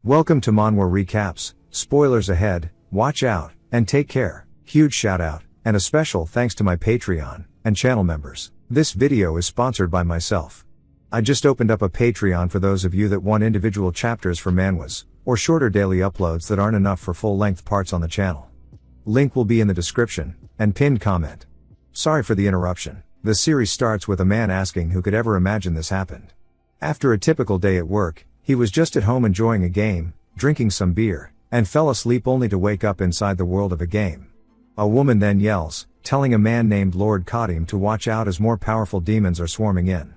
Welcome to Manhwa Recaps, spoilers ahead, watch out, and take care. Huge shout out, and a special thanks to my Patreon and channel members. This video is sponsored by myself. I just opened up a Patreon for those of you that want individual chapters for manhwas, or shorter daily uploads that aren't enough for full-length parts on the channel. Link will be in the description, and pinned comment. Sorry for the interruption. The series starts with a man asking who could ever imagine this happened. After a typical day at work, he was just at home enjoying a game, drinking some beer, and fell asleep only to wake up inside the world of a game. A woman then yells, telling a man named Lord Kadim to watch out as more powerful demons are swarming in.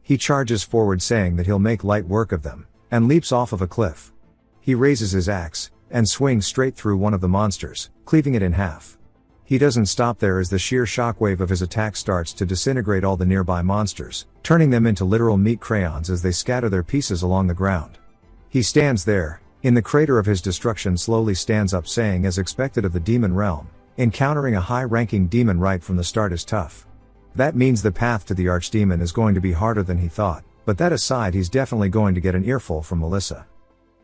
He charges forward saying that he'll make light work of them, and leaps off of a cliff. He raises his axe, and swings straight through one of the monsters, cleaving it in half. He doesn't stop there as the sheer shockwave of his attack starts to disintegrate all the nearby monsters, turning them into literal meat crayons as they scatter their pieces along the ground. He stands there, in the crater of his destruction, slowly stands up saying, as expected of the demon realm, encountering a high-ranking demon right from the start is tough. That means the path to the archdemon is going to be harder than he thought, but that aside, he's definitely going to get an earful from Melissa.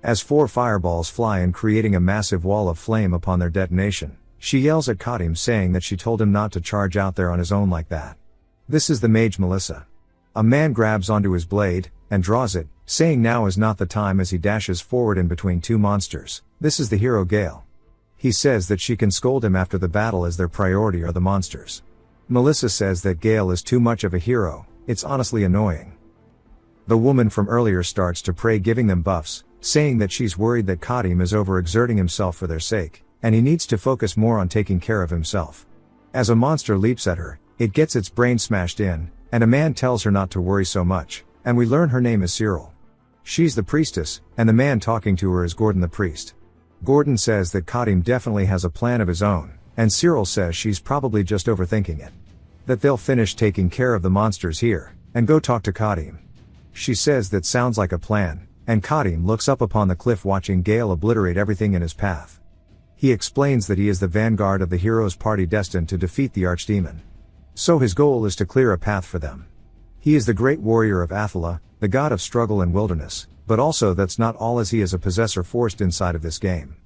As 4 fireballs fly in, creating a massive wall of flame upon their detonation, she yells at Kadim saying that she told him not to charge out there on his own like that. This is the mage Melissa. A man grabs onto his blade, and draws it, saying now is not the time as he dashes forward in between 2 monsters. This is the hero Gale. He says that she can scold him after the battle as their priority are the monsters. Melissa says that Gale is too much of a hero, it's honestly annoying. The woman from earlier starts to pray, giving them buffs, saying that she's worried that Kadim is overexerting himself for their sake, and he needs to focus more on taking care of himself. As a monster leaps at her, it gets its brain smashed in, and a man tells her not to worry so much, and we learn her name is Cyril. She's the priestess, and the man talking to her is Gordon the priest. Gordon says that Kadim definitely has a plan of his own, and Cyril says she's probably just overthinking it. That they'll finish taking care of the monsters here, and go talk to Kadim. She says that sounds like a plan, and Kadim looks up upon the cliff watching Gale obliterate everything in his path. He explains that he is the vanguard of the hero's party destined to defeat the archdemon. So his goal is to clear a path for them. He is the great warrior of Attila, the god of struggle and wilderness, but also that's not all, as he is a possessor forced inside of this game.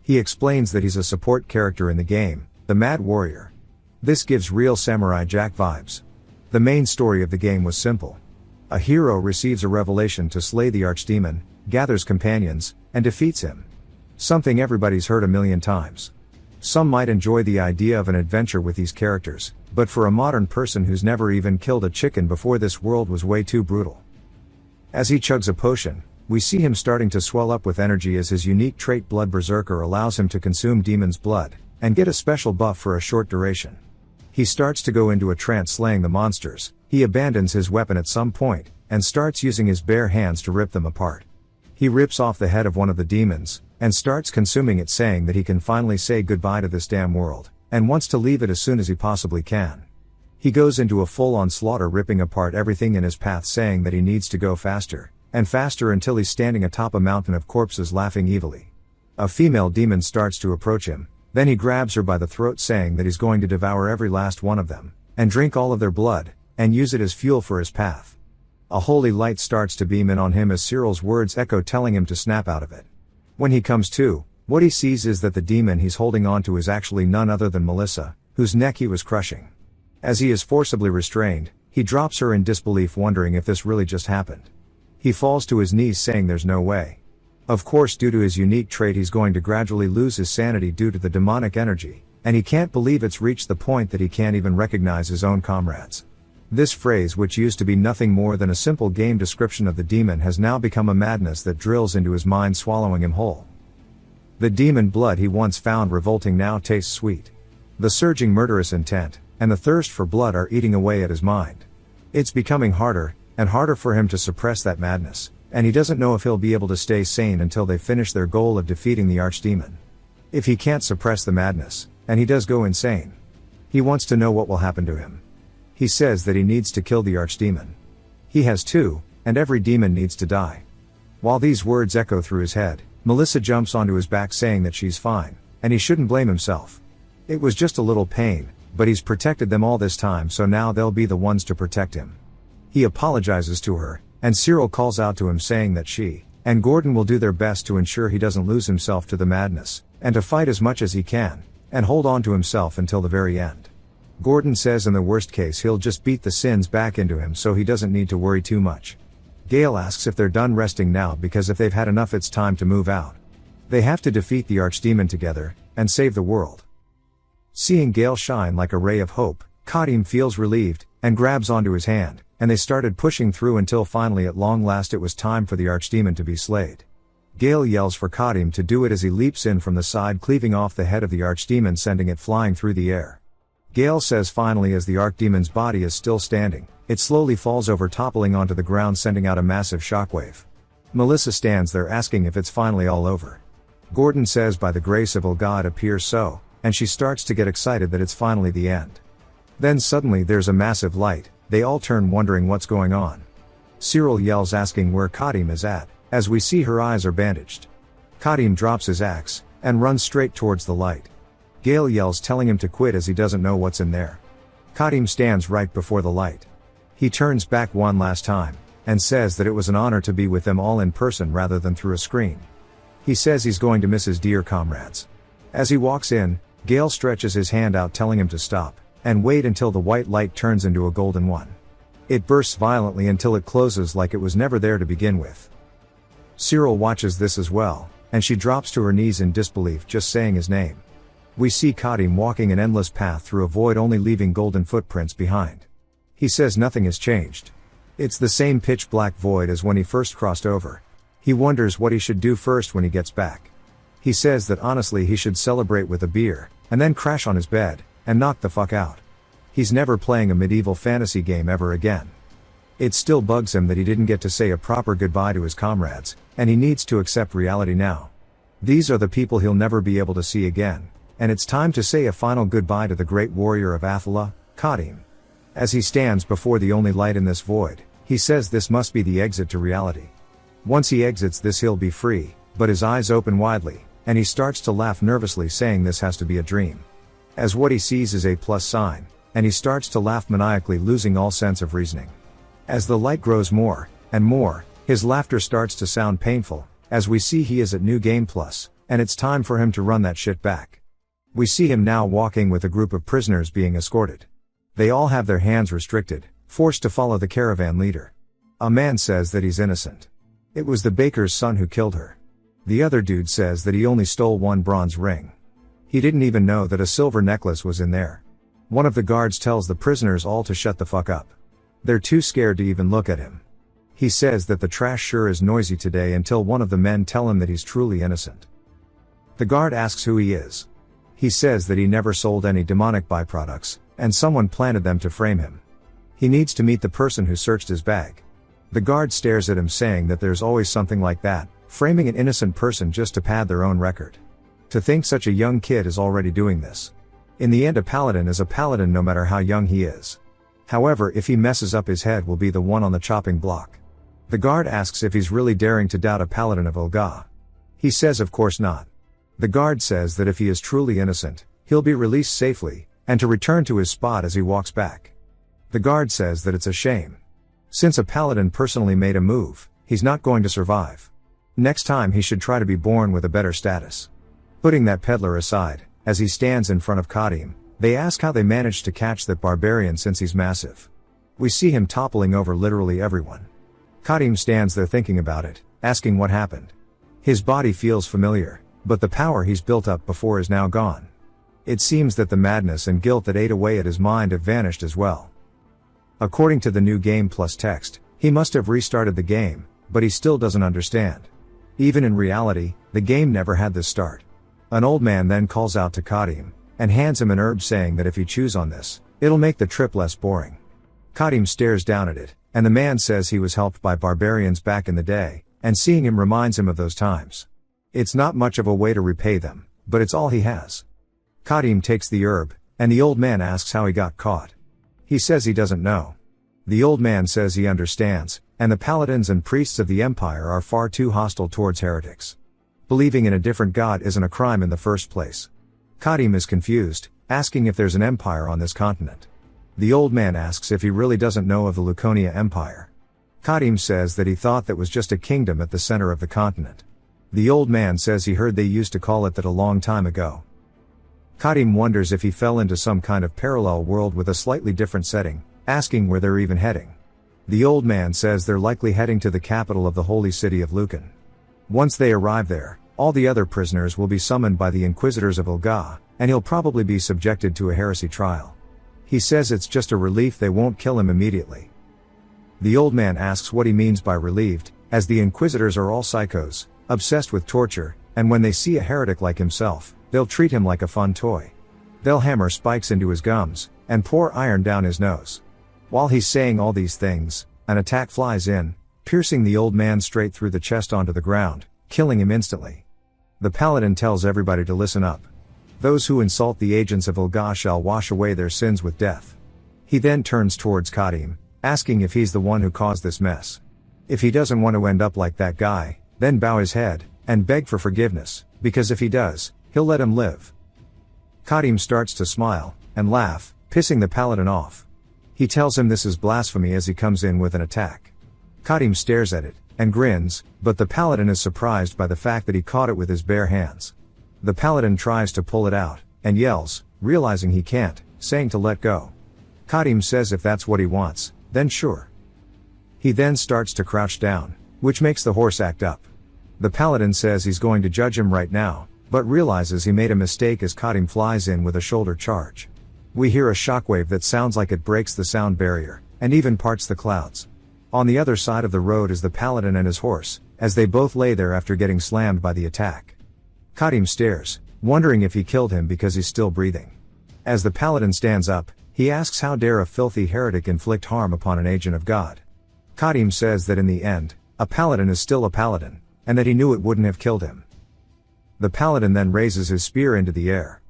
He explains that he's a support character in the game, the Mad Warrior. This gives real Samurai Jack vibes. The main story of the game was simple. A hero receives a revelation to slay the archdemon, gathers companions, and defeats him. Something everybody's heard a million times. Some might enjoy the idea of an adventure with these characters, but for a modern person who's never even killed a chicken before, this world was way too brutal. As he chugs a potion, we see him starting to swell up with energy as his unique trait Blood Berserker allows him to consume demons' blood, and get a special buff for a short duration. He starts to go into a trance slaying the monsters. He abandons his weapon at some point, and starts using his bare hands to rip them apart. He rips off the head of one of the demons, and starts consuming it, saying that he can finally say goodbye to this damn world, and wants to leave it as soon as he possibly can. He goes into a full-on slaughter, ripping apart everything in his path, saying that he needs to go faster, and faster, until he's standing atop a mountain of corpses laughing evilly. A female demon starts to approach him, then he grabs her by the throat, saying that he's going to devour every last one of them, and drink all of their blood, and use it as fuel for his path. A holy light starts to beam in on him as Cyril's words echo, telling him to snap out of it. When he comes to, what he sees is that the demon he's holding on to is actually none other than Melissa, whose neck he was crushing. As he is forcibly restrained, he drops her in disbelief, wondering if this really just happened. He falls to his knees, saying there's no way. Of course, due to his unique trait, he's going to gradually lose his sanity due to the demonic energy, and he can't believe it's reached the point that he can't even recognize his own comrades. This phrase, which used to be nothing more than a simple game description of the demon, has now become a madness that drills into his mind, swallowing him whole. The demon blood he once found revolting now tastes sweet. The surging murderous intent, and the thirst for blood are eating away at his mind. It's becoming harder, and harder for him to suppress that madness, and he doesn't know if he'll be able to stay sane until they finish their goal of defeating the archdemon. If he can't suppress the madness, and he does go insane, he wants to know what will happen to him. He says that he needs to kill the archdemon. He has to, and every demon needs to die. While these words echo through his head, Melissa jumps onto his back, saying that she's fine, and he shouldn't blame himself. It was just a little pain, but he's protected them all this time, so now they'll be the ones to protect him. He apologizes to her, and Cyril calls out to him saying that she and Gordon will do their best to ensure he doesn't lose himself to the madness, and to fight as much as he can, and hold on to himself until the very end. Gordon says in the worst case he'll just beat the sins back into him so he doesn't need to worry too much. Gale asks if they're done resting now because if they've had enough it's time to move out. They have to defeat the archdemon together, and save the world. Seeing Gale shine like a ray of hope, Kadim feels relieved, and grabs onto his hand, and they started pushing through until finally at long last it was time for the archdemon to be slayed. Gale yells for Kadim to do it as he leaps in from the side, cleaving off the head of the archdemon, sending it flying through the air. Gale says finally as the archdemon's body is still standing, it slowly falls over, toppling onto the ground, sending out a massive shockwave. Melissa stands there asking if it's finally all over. Gordon says by the grace of Allah it appears so, and she starts to get excited that it's finally the end. Then suddenly there's a massive light, they all turn wondering what's going on. Cyril yells asking where Kadim is at, as we see her eyes are bandaged. Kadim drops his axe, and runs straight towards the light. Gale yells telling him to quit as he doesn't know what's in there. Kadim stands right before the light. He turns back one last time, and says that it was an honor to be with them all in person rather than through a screen. He says he's going to miss his dear comrades. As he walks in, Gale stretches his hand out telling him to stop, and wait until the white light turns into a golden one. It bursts violently until it closes like it was never there to begin with. Cyril watches this as well, and she drops to her knees in disbelief just saying his name. We see Kadim walking an endless path through a void, only leaving golden footprints behind. He says nothing has changed. It's the same pitch black void as when he first crossed over. He wonders what he should do first when he gets back. He says that honestly he should celebrate with a beer, and then crash on his bed, and knock the fuck out. He's never playing a medieval fantasy game ever again. It still bugs him that he didn't get to say a proper goodbye to his comrades, and he needs to accept reality now. These are the people he'll never be able to see again, and it's time to say a final goodbye to the great warrior of Athala, Kadim. As he stands before the only light in this void, he says this must be the exit to reality. Once he exits this he'll be free, but his eyes open widely, and he starts to laugh nervously saying this has to be a dream. As what he sees is a plus sign, and he starts to laugh maniacally, losing all sense of reasoning. As the light grows more, and more, his laughter starts to sound painful, as we see he is at New Game Plus, and it's time for him to run that shit back. We see him now walking with a group of prisoners being escorted. They all have their hands restricted, forced to follow the caravan leader. A man says that he's innocent. It was the baker's son who killed her. The other dude says that he only stole one bronze ring. He didn't even know that a silver necklace was in there. One of the guards tells the prisoners all to shut the fuck up. They're too scared to even look at him. He says that the trash sure is noisy today until one of the men tell him that he's truly innocent. The guard asks who he is. He says that he never sold any demonic byproducts, and someone planted them to frame him. He needs to meet the person who searched his bag. The guard stares at him saying that there's always something like that, framing an innocent person just to pad their own record. To think such a young kid is already doing this. In the end a paladin is a paladin no matter how young he is. However, if he messes up his head will be the one on the chopping block. The guard asks if he's really daring to doubt a paladin of Olga. He says of course not. The guard says that if he is truly innocent, he'll be released safely, and to return to his spot as he walks back. The guard says that it's a shame. Since a paladin personally made a move, he's not going to survive. Next time he should try to be born with a better status. Putting that peddler aside, as he stands in front of Kadim, they ask how they managed to catch that barbarian since he's massive. We see him toppling over literally everyone. Kadim stands there thinking about it, asking what happened. His body feels familiar, but the power he's built up before is now gone. It seems that the madness and guilt that ate away at his mind have vanished as well. According to the New Game Plus text, he must have restarted the game, but he still doesn't understand. Even in reality, the game never had this start. An old man then calls out to Kadim, and hands him an herb saying that if he chews on this, it'll make the trip less boring. Kadim stares down at it, and the man says he was helped by barbarians back in the day, and seeing him reminds him of those times. It's not much of a way to repay them, but it's all he has. Kadim takes the herb, and the old man asks how he got caught. He says he doesn't know. The old man says he understands, and the paladins and priests of the empire are far too hostile towards heretics. Believing in a different god isn't a crime in the first place. Kadim is confused, asking if there's an empire on this continent. The old man asks if he really doesn't know of the Laconia Empire. Kadim says that he thought that was just a kingdom at the center of the continent. The old man says he heard they used to call it that a long time ago. Kadim wonders if he fell into some kind of parallel world with a slightly different setting, asking where they're even heading. The old man says they're likely heading to the capital of the holy city of Lucan. Once they arrive there, all the other prisoners will be summoned by the inquisitors of Ulga, and he'll probably be subjected to a heresy trial. He says it's just a relief they won't kill him immediately. The old man asks what he means by relieved, as the inquisitors are all psychos, obsessed with torture, and when they see a heretic like himself, they'll treat him like a fun toy. They'll hammer spikes into his gums, and pour iron down his nose. While he's saying all these things, an attack flies in, piercing the old man straight through the chest onto the ground, killing him instantly. The paladin tells everybody to listen up. Those who insult the agents of Ulga shall wash away their sins with death. He then turns towards Kadim, asking if he's the one who caused this mess. If he doesn't want to end up like that guy, then bow his head, and beg for forgiveness, because if he does, he'll let him live. Kadim starts to smile, and laugh, pissing the paladin off. He tells him this is blasphemy as he comes in with an attack. Kadim stares at it, and grins, but the paladin is surprised by the fact that he caught it with his bare hands. The paladin tries to pull it out, and yells, realizing he can't, saying to let go. Kadim says if that's what he wants, then sure. He then starts to crouch down, which makes the horse act up. The paladin says he's going to judge him right now, but realizes he made a mistake as Kadim flies in with a shoulder charge. We hear a shockwave that sounds like it breaks the sound barrier, and even parts the clouds. On the other side of the road is the paladin and his horse, as they both lay there after getting slammed by the attack. Kadim stares, wondering if he killed him because he's still breathing. As the paladin stands up, he asks how dare a filthy heretic inflict harm upon an agent of God. Kadim says that in the end, a paladin is still a paladin, and that he knew it wouldn't have killed him. The paladin then raises his spear into the air.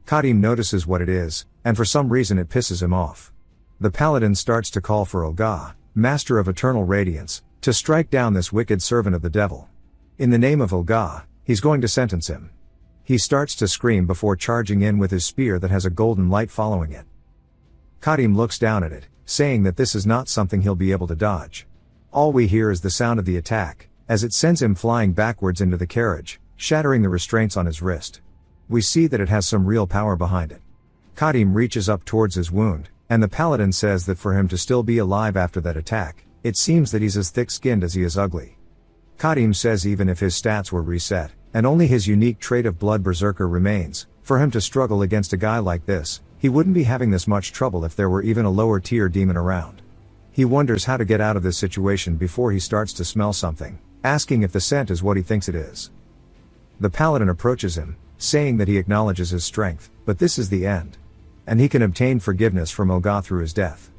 Kadim notices what it is, and for some reason it pisses him off. The paladin starts to call for Ulga, master of eternal radiance, to strike down this wicked servant of the devil. In the name of Ulga, he's going to sentence him. He starts to scream before charging in with his spear that has a golden light following it. Kadim looks down at it, saying that this is not something he'll be able to dodge. All we hear is the sound of the attack, as it sends him flying backwards into the carriage, shattering the restraints on his wrist. We see that it has some real power behind it. Kadim reaches up towards his wound, and the paladin says that for him to still be alive after that attack, it seems that he's as thick-skinned as he is ugly. Kadim says even if his stats were reset, and only his unique trait of blood berserker remains, for him to struggle against a guy like this, he wouldn't be having this much trouble if there were even a lower tier demon around. He wonders how to get out of this situation before he starts to smell something, asking if the scent is what he thinks it is. The paladin approaches him, saying that he acknowledges his strength, but this is the end. And he can obtain forgiveness from Ulga through his death.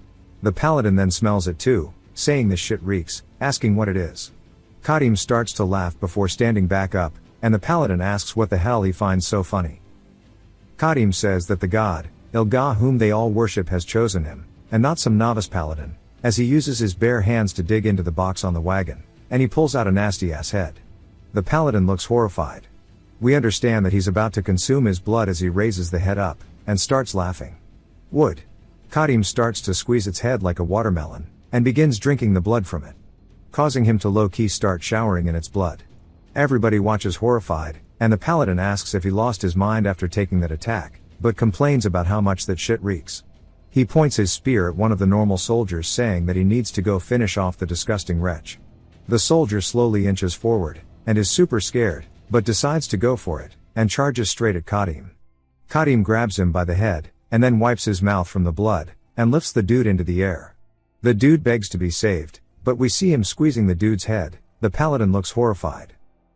The paladin then smells it too, saying this shit reeks, asking what it is. Kadim starts to laugh before standing back up, and the paladin asks what the hell he finds so funny. Kadim says that the god, Ulga whom they all worship has chosen him, and not some novice paladin, as he uses his bare hands to dig into the box on the wagon, and he pulls out a nasty-ass head. The paladin looks horrified. We understand that he's about to consume his blood as he raises the head up, and starts laughing. Wood. Kadim starts to squeeze its head like a watermelon, and begins drinking the blood from it, causing him to low-key start showering in its blood. Everybody watches horrified, and the paladin asks if he lost his mind after taking that attack, but complains about how much that shit reeks. He points his spear at one of the normal soldiers, saying that he needs to go finish off the disgusting wretch. The soldier slowly inches forward, and is super scared, but decides to go for it, and charges straight at Kadim. Kadim grabs him by the head, and then wipes his mouth from the blood, and lifts the dude into the air. The dude begs to be saved, but we see him squeezing the dude's head. The paladin looks horrified.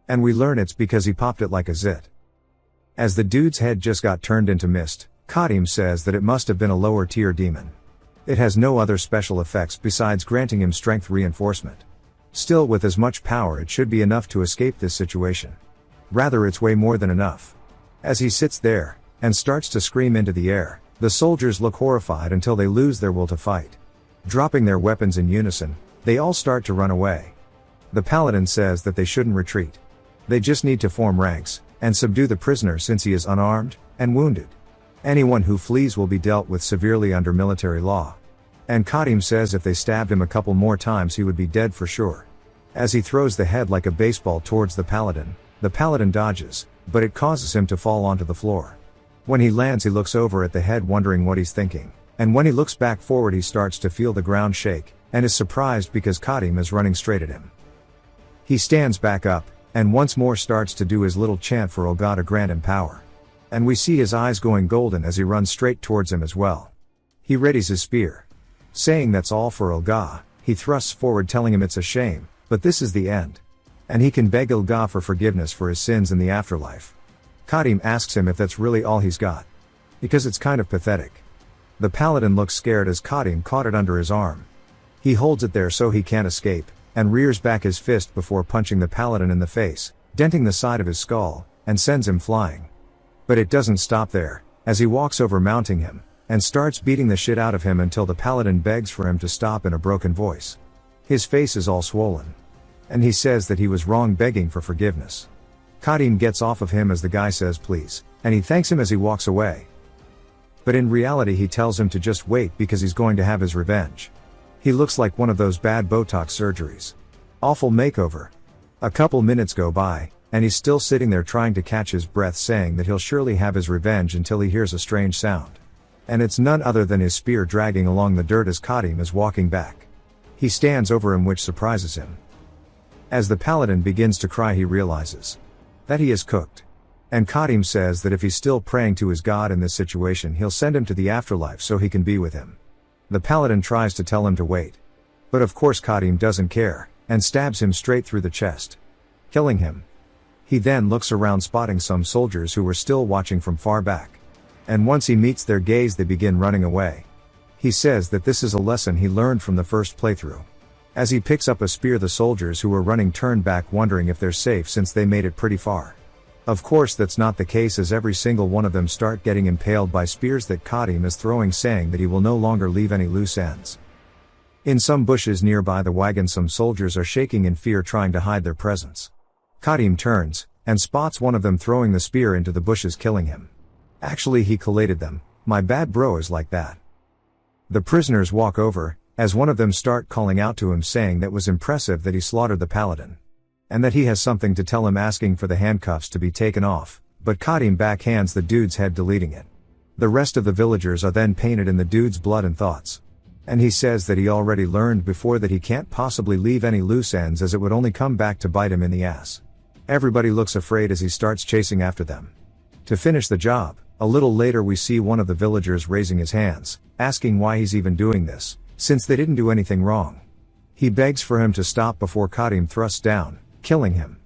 And we learn it's because he popped it like a zit. As the dude's head just got turned into mist, Kadim says that it must have been a lower tier demon. It has no other special effects besides granting him strength reinforcement. Still, with as much power, it should be enough to escape this situation. Rather, it's way more than enough. As he sits there, and starts to scream into the air, the soldiers look horrified until they lose their will to fight. Dropping their weapons in unison, they all start to run away. The paladin says that they shouldn't retreat. They just need to form ranks, and subdue the prisoner since he is unarmed, and wounded. Anyone who flees will be dealt with severely under military law. And Kadim says if they stabbed him a couple more times he would be dead for sure. As he throws the head like a baseball towards the paladin dodges, but it causes him to fall onto the floor. When he lands he looks over at the head wondering what he's thinking, and when he looks back forward he starts to feel the ground shake, and is surprised because Kadim is running straight at him. He stands back up, and once more starts to do his little chant for Olga to grant him power. And we see his eyes going golden as he runs straight towards him as well. He readies his spear. Saying that's all for Olga, he thrusts forward telling him it's a shame, but this is the end. And he can beg Olga for forgiveness for his sins in the afterlife. Kadim asks him if that's really all he's got. Because it's kind of pathetic. The paladin looks scared as Kadim caught it under his arm. He holds it there so he can't escape, and rears back his fist before punching the paladin in the face, denting the side of his skull, and sends him flying. But it doesn't stop there, as he walks over mounting him, and starts beating the shit out of him until the paladin begs for him to stop in a broken voice. His face is all swollen. And he says that he was wrong begging for forgiveness. Kadim gets off of him as the guy says please, and he thanks him as he walks away. But in reality he tells him to just wait because he's going to have his revenge. He looks like one of those bad Botox surgeries. Awful makeover. A couple minutes go by, and he's still sitting there trying to catch his breath saying that he'll surely have his revenge until he hears a strange sound. And it's none other than his spear dragging along the dirt as Kadim is walking back. He stands over him which surprises him. As the paladin begins to cry he realizes that he is cooked. And Kadim says that if he's still praying to his god in this situation he'll send him to the afterlife so he can be with him. The paladin tries to tell him to wait. But of course Kadim doesn't care, and stabs him straight through the chest, killing him. He then looks around spotting some soldiers who were still watching from far back. And once he meets their gaze they begin running away. He says that this is a lesson he learned from the first playthrough. As he picks up a spear the soldiers who were running turn back wondering if they're safe since they made it pretty far. Of course that's not the case as every single one of them start getting impaled by spears that Kadim is throwing saying that he will no longer leave any loose ends. In some bushes nearby the wagon some soldiers are shaking in fear trying to hide their presence. Kadim turns, and spots one of them throwing the spear into the bushes killing him. Actually he collated them, my bad bro is like that. The prisoners walk over, as one of them start calling out to him saying that was impressive that he slaughtered the paladin. And that he has something to tell him asking for the handcuffs to be taken off, but Kadim backhands the dude's head deleting it. The rest of the villagers are then painted in the dude's blood and thoughts. And he says that he already learned before that he can't possibly leave any loose ends as it would only come back to bite him in the ass. Everybody looks afraid as he starts chasing after them. To finish the job, a little later we see one of the villagers raising his hands, asking why he's even doing this, since they didn't do anything wrong. He begs for him to stop before Kadim thrusts down, killing him.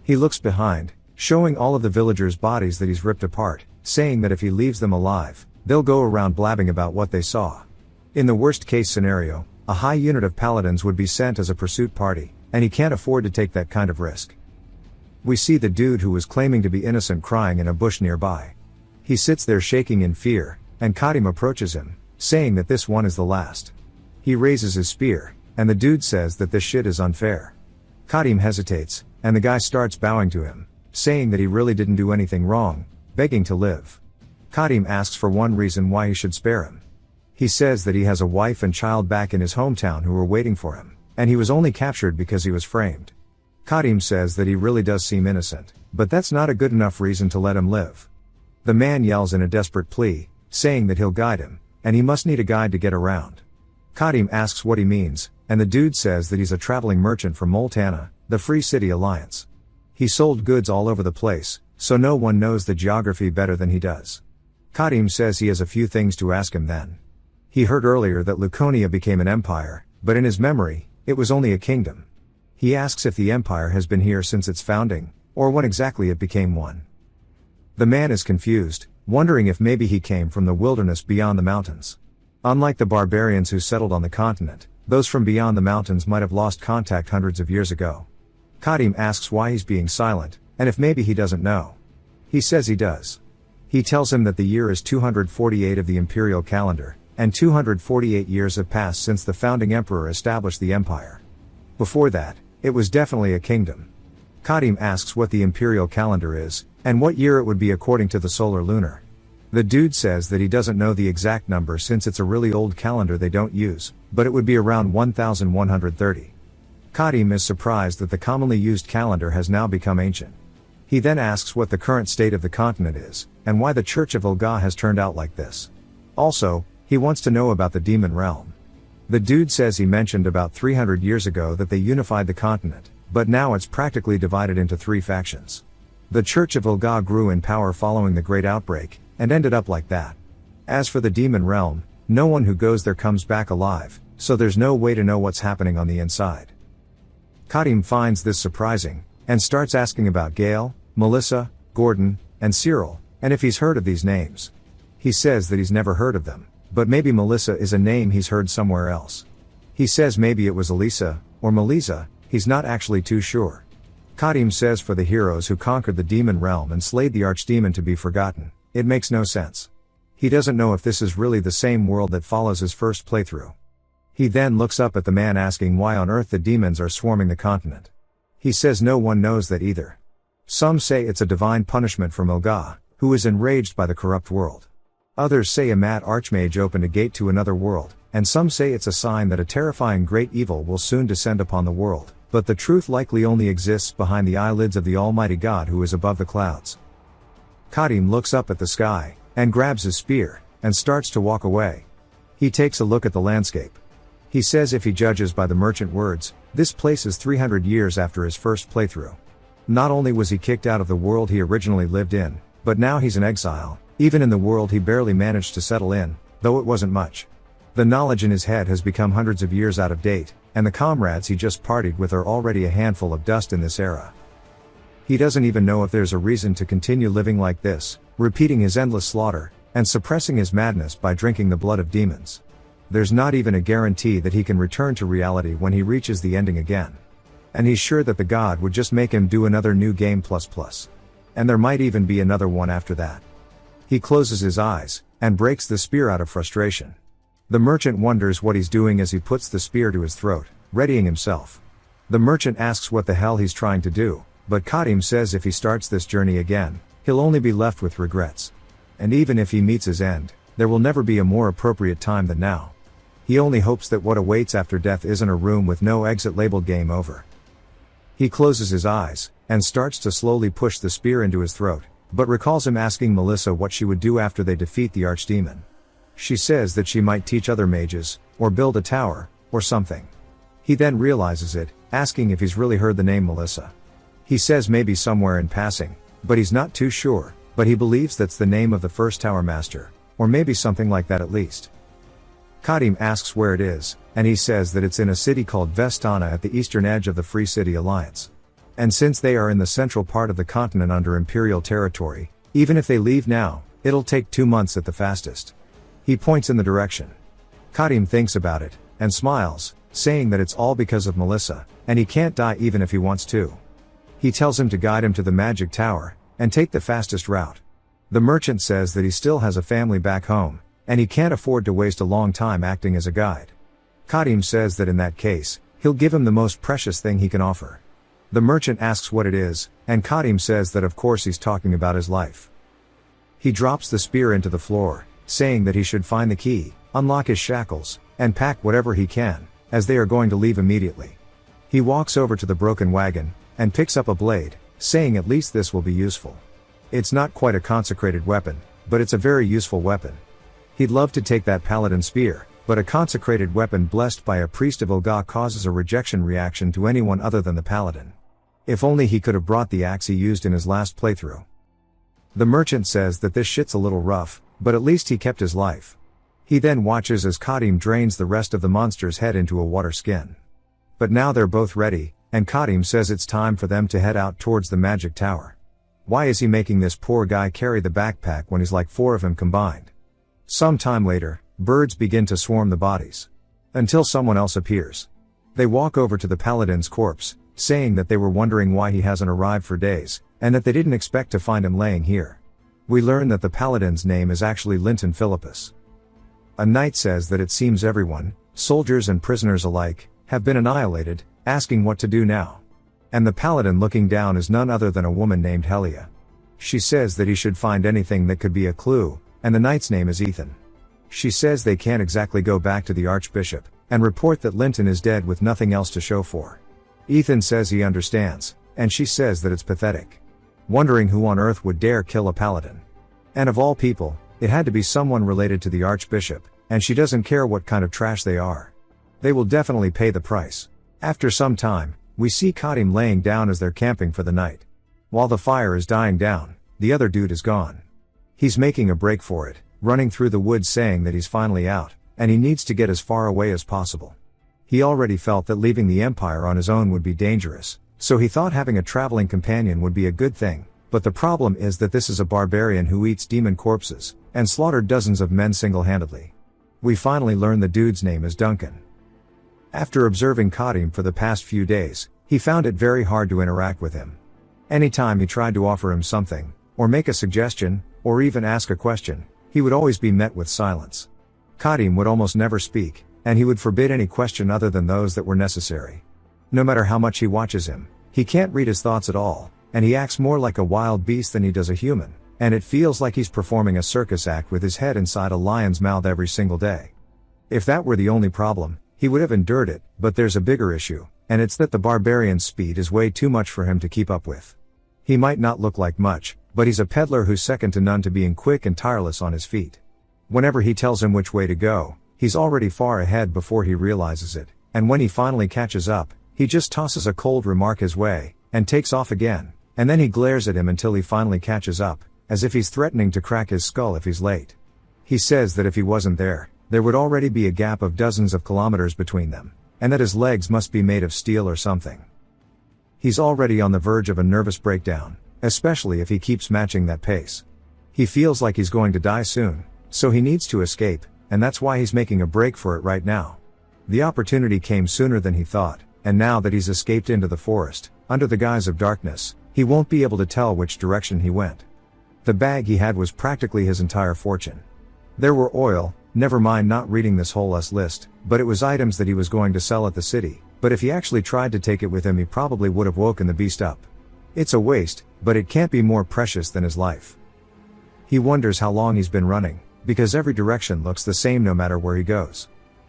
He looks behind, showing all of the villagers' bodies that he's ripped apart, saying that if he leaves them alive, they'll go around blabbing about what they saw. In the worst case scenario, a high unit of paladins would be sent as a pursuit party, and he can't afford to take that kind of risk. We see the dude who was claiming to be innocent crying in a bush nearby. He sits there shaking in fear, and Kadim approaches him, saying that this one is the last. He raises his spear, and the dude says that this shit is unfair. Kadim hesitates, and the guy starts bowing to him, saying that he really didn't do anything wrong, begging to live. Kadim asks for one reason why he should spare him. He says that he has a wife and child back in his hometown who were waiting for him, and he was only captured because he was framed. Kadim says that he really does seem innocent, but that's not a good enough reason to let him live. The man yells in a desperate plea, saying that he'll guide him, and he must need a guide to get around. Kadim asks what he means, and the dude says that he's a traveling merchant from Multana, the Free City Alliance. He sold goods all over the place, so no one knows the geography better than he does. Kadim says he has a few things to ask him then. He heard earlier that Laconia became an empire, but in his memory, it was only a kingdom. He asks if the empire has been here since its founding, or when exactly it became one. The man is confused, wondering if maybe he came from the wilderness beyond the mountains. Unlike the barbarians who settled on the continent, those from beyond the mountains might have lost contact hundreds of years ago. Kadim asks why he's being silent, and if maybe he doesn't know. He says he does. He tells him that the year is 248 of the imperial calendar, and 248 years have passed since the founding emperor established the empire. Before that, it was definitely a kingdom. Kadim asks what the imperial calendar is, and what year it would be according to the solar lunar. The dude says that he doesn't know the exact number since it's a really old calendar they don't use, but it would be around 1130. Kadim is surprised that the commonly used calendar has now become ancient. He then asks what the current state of the continent is, and why the Church of Volga has turned out like this. Also, he wants to know about the demon realm. The dude says he mentioned about 300 years ago that they unified the continent, but now it's practically divided into 3 factions. The Church of Volga grew in power following the Great Outbreak, and ended up like that. As for the demon realm, no one who goes there comes back alive, so there's no way to know what's happening on the inside. Kadim finds this surprising, and starts asking about Gail, Melissa, Gordon, and Cyril, and if he's heard of these names. He says that he's never heard of them, but maybe Melissa is a name he's heard somewhere else. He says maybe it was Elisa, or Melisa, he's not actually too sure. Kadim says for the heroes who conquered the demon realm and slayed the archdemon to be forgotten, it makes no sense. He doesn't know if this is really the same world that follows his first playthrough. He then looks up at the man asking why on earth the demons are swarming the continent. He says no one knows that either. Some say it's a divine punishment for Milga, who is enraged by the corrupt world. Others say a mad archmage opened a gate to another world, and some say it's a sign that a terrifying great evil will soon descend upon the world, but the truth likely only exists behind the eyelids of the Almighty God who is above the clouds. Kadim looks up at the sky, and grabs his spear, and starts to walk away. He takes a look at the landscape. He says if he judges by the merchant words, this place is 300 years after his first playthrough. Not only was he kicked out of the world he originally lived in, but now he's in exile, even in the world he barely managed to settle in, though it wasn't much. The knowledge in his head has become hundreds of years out of date, and the comrades he just partied with are already a handful of dust in this era. He doesn't even know if there's a reason to continue living like this, repeating his endless slaughter, and suppressing his madness by drinking the blood of demons. There's not even a guarantee that he can return to reality when he reaches the ending again. And he's sure that the god would just make him do another new game ++. And there might even be another one after that. He closes his eyes, and breaks the spear out of frustration. The merchant wonders what he's doing as he puts the spear to his throat, readying himself. The merchant asks what the hell he's trying to do, but Kadim says if he starts this journey again, he'll only be left with regrets. And even if he meets his end, there will never be a more appropriate time than now. He only hopes that what awaits after death isn't a room with no exit labeled game over. He closes his eyes, and starts to slowly push the spear into his throat, but recalls him asking Melissa what she would do after they defeat the archdemon. She says that she might teach other mages, or build a tower, or something. He then realizes it, asking if he's really heard the name Melissa. He says maybe somewhere in passing, but he's not too sure, but he believes that's the name of the first tower master, or maybe something like that at least. Kadim asks where it is, and he says that it's in a city called Vestana at the eastern edge of the Free City Alliance. And since they are in the central part of the continent under imperial territory, even if they leave now, it'll take 2 months at the fastest. He points in the direction. Kadim thinks about it, and smiles, saying that it's all because of Melissa, and he can't die even if he wants to. He tells him to guide him to the magic tower, and take the fastest route. The merchant says that he still has a family back home, and he can't afford to waste a long time acting as a guide. Kadim says that in that case, he'll give him the most precious thing he can offer. The merchant asks what it is, and Kadim says that of course he's talking about his life. He drops the spear into the floor, saying that he should find the key, unlock his shackles, and pack whatever he can, as they are going to leave immediately. He walks over to the broken wagon, and picks up a blade, saying at least this will be useful. It's not quite a consecrated weapon, but it's a very useful weapon. He'd love to take that paladin spear, but a consecrated weapon blessed by a priest of Olga causes a rejection reaction to anyone other than the paladin. If only he could have brought the axe he used in his last playthrough. The merchant says that this shit's a little rough, but at least he kept his life. He then watches as Kadim drains the rest of the monster's head into a water skin. But now they're both ready, and Kadim says it's time for them to head out towards the magic tower. Why is he making this poor guy carry the backpack when he's like 4 of him combined? Some time later, birds begin to swarm the bodies. Until someone else appears. They walk over to the paladin's corpse, saying that they were wondering why he hasn't arrived for days, and that they didn't expect to find him laying here. We learn that the paladin's name is actually Linton Philippus. A knight says that it seems everyone, soldiers and prisoners alike, have been annihilated, asking what to do now. And the paladin looking down is none other than a woman named Helia. She says that he should find anything that could be a clue, and the knight's name is Ethan. She says they can't exactly go back to the Archbishop, and report that Linton is dead with nothing else to show for. Ethan says he understands, and she says that it's pathetic. Wondering who on earth would dare kill a paladin. And of all people, it had to be someone related to the Archbishop, and she doesn't care what kind of trash they are. They will definitely pay the price. After some time, we see Kadim laying down as they're camping for the night. While the fire is dying down, the other dude is gone. He's making a break for it, running through the woods saying that he's finally out, and he needs to get as far away as possible. He already felt that leaving the Empire on his own would be dangerous, so he thought having a traveling companion would be a good thing, but the problem is that this is a barbarian who eats demon corpses, and slaughtered dozens of men single-handedly. We finally learn the dude's name is Duncan. After observing Kadim for the past few days, he found it very hard to interact with him. Anytime he tried to offer him something, or make a suggestion, or even ask a question, he would always be met with silence. Kadim would almost never speak, and he would forbid any question other than those that were necessary. No matter how much he watches him, he can't read his thoughts at all, and he acts more like a wild beast than he does a human, and it feels like he's performing a circus act with his head inside a lion's mouth every single day. If that were the only problem, he would have endured it, but there's a bigger issue, and it's that the barbarian's speed is way too much for him to keep up with. He might not look like much, but he's a peddler who's second to none to being quick and tireless on his feet. Whenever he tells him which way to go, he's already far ahead before he realizes it, and when he finally catches up, he just tosses a cold remark his way, and takes off again, and then he glares at him until he finally catches up, as if he's threatening to crack his skull if he's late. He says that if he wasn't there would already be a gap of dozens of kilometers between them, and that his legs must be made of steel or something. He's already on the verge of a nervous breakdown, especially if he keeps matching that pace. He feels like he's going to die soon, so he needs to escape, and that's why he's making a break for it right now. The opportunity came sooner than he thought, and now that he's escaped into the forest, under the guise of darkness, he won't be able to tell which direction he went. The bag he had was practically his entire fortune. There were oil, never mind not reading this whole list, but it was items that he was going to sell at the city, but if he actually tried to take it with him he probably would have woken the beast up. It's a waste, but it can't be more precious than his life. He wonders how long he's been running, because every direction looks the same no matter where he goes.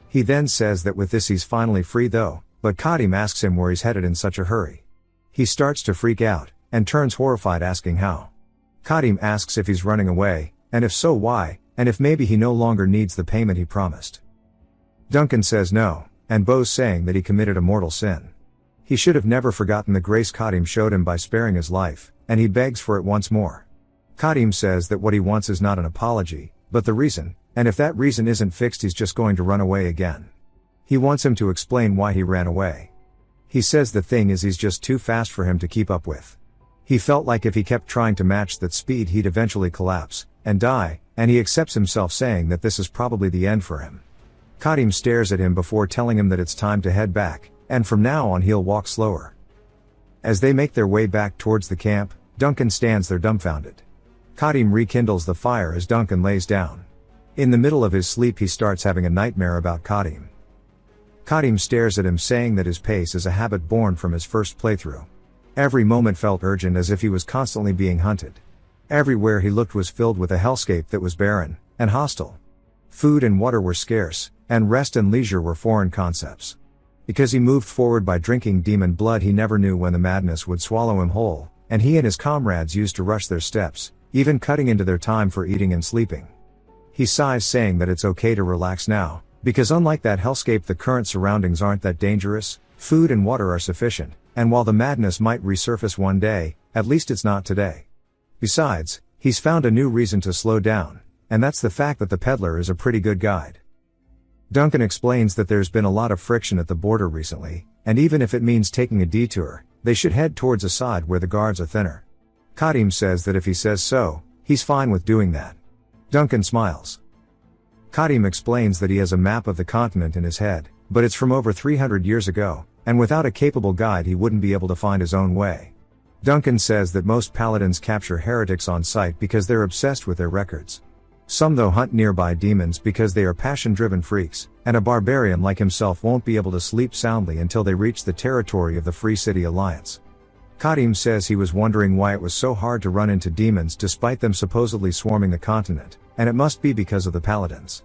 He then says that with this he's finally free though, but Kadim asks him where he's headed in such a hurry. He starts to freak out, and turns horrified asking how. Kadim asks if he's running away, and if so why, and if maybe he no longer needs the payment he promised. Duncan says no, and boasts saying that he committed a mortal sin. He should have never forgotten the grace Kadim showed him by sparing his life, and he begs for it once more. Kadim says that what he wants is not an apology, but the reason, and if that reason isn't fixed he's just going to run away again. He wants him to explain why he ran away. He says the thing is he's just too fast for him to keep up with. He felt like if he kept trying to match that speed he'd eventually collapse, and die, and he accepts himself saying that this is probably the end for him. Kadim stares at him before telling him that it's time to head back, and from now on he'll walk slower. As they make their way back towards the camp, Duncan stands there dumbfounded. Kadim rekindles the fire as Duncan lays down. In the middle of his sleep he starts having a nightmare about Kadim. Kadim stares at him saying that his pace is a habit born from his first playthrough. Every moment felt urgent as if he was constantly being hunted. Everywhere he looked was filled with a hellscape that was barren, and hostile. Food and water were scarce, and rest and leisure were foreign concepts. Because he moved forward by drinking demon blood he never knew when the madness would swallow him whole, and he and his comrades used to rush their steps, even cutting into their time for eating and sleeping. He sighs saying that it's okay to relax now, because unlike that hellscape the current surroundings aren't that dangerous, food and water are sufficient, and while the madness might resurface one day, at least it's not today. Besides, he's found a new reason to slow down, and that's the fact that the peddler is a pretty good guide. Duncan explains that there's been a lot of friction at the border recently, and even if it means taking a detour, they should head towards a side where the guards are thinner. Kadim says that if he says so, he's fine with doing that. Duncan smiles. Kadim explains that he has a map of the continent in his head, but it's from over 300 years ago, and without a capable guide he wouldn't be able to find his own way. Duncan says that most paladins capture heretics on sight because they're obsessed with their records. Some though hunt nearby demons because they are passion-driven freaks, and a barbarian like himself won't be able to sleep soundly until they reach the territory of the Free City Alliance. Kadim says he was wondering why it was so hard to run into demons despite them supposedly swarming the continent, and it must be because of the paladins.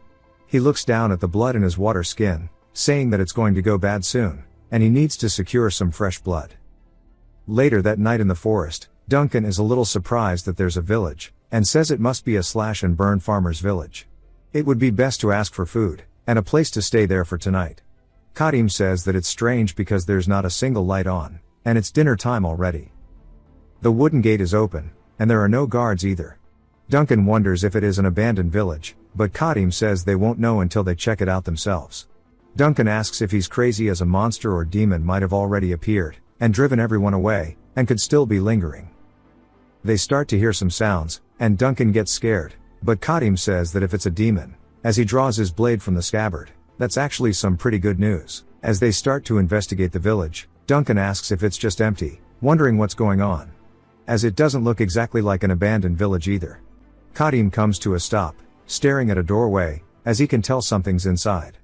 He looks down at the blood in his water skin, saying that it's going to go bad soon, and he needs to secure some fresh blood. Later that night in the forest, Duncan is a little surprised that there's a village, and says it must be a slash and burn farmer's village. It would be best to ask for food, and a place to stay there for tonight. Kadim says that it's strange because there's not a single light on, and it's dinner time already. The wooden gate is open, and there are no guards either. Duncan wonders if it is an abandoned village, but Kadim says they won't know until they check it out themselves. Duncan asks if he's crazy as a monster or demon might have already appeared, and driven everyone away, and could still be lingering. They start to hear some sounds, and Duncan gets scared, but Kadim says that if it's a demon, as he draws his blade from the scabbard, that's actually some pretty good news. As they start to investigate the village, Duncan asks if it's just empty, wondering what's going on. As it doesn't look exactly like an abandoned village either. Kadim comes to a stop, staring at a doorway, as he can tell something's inside.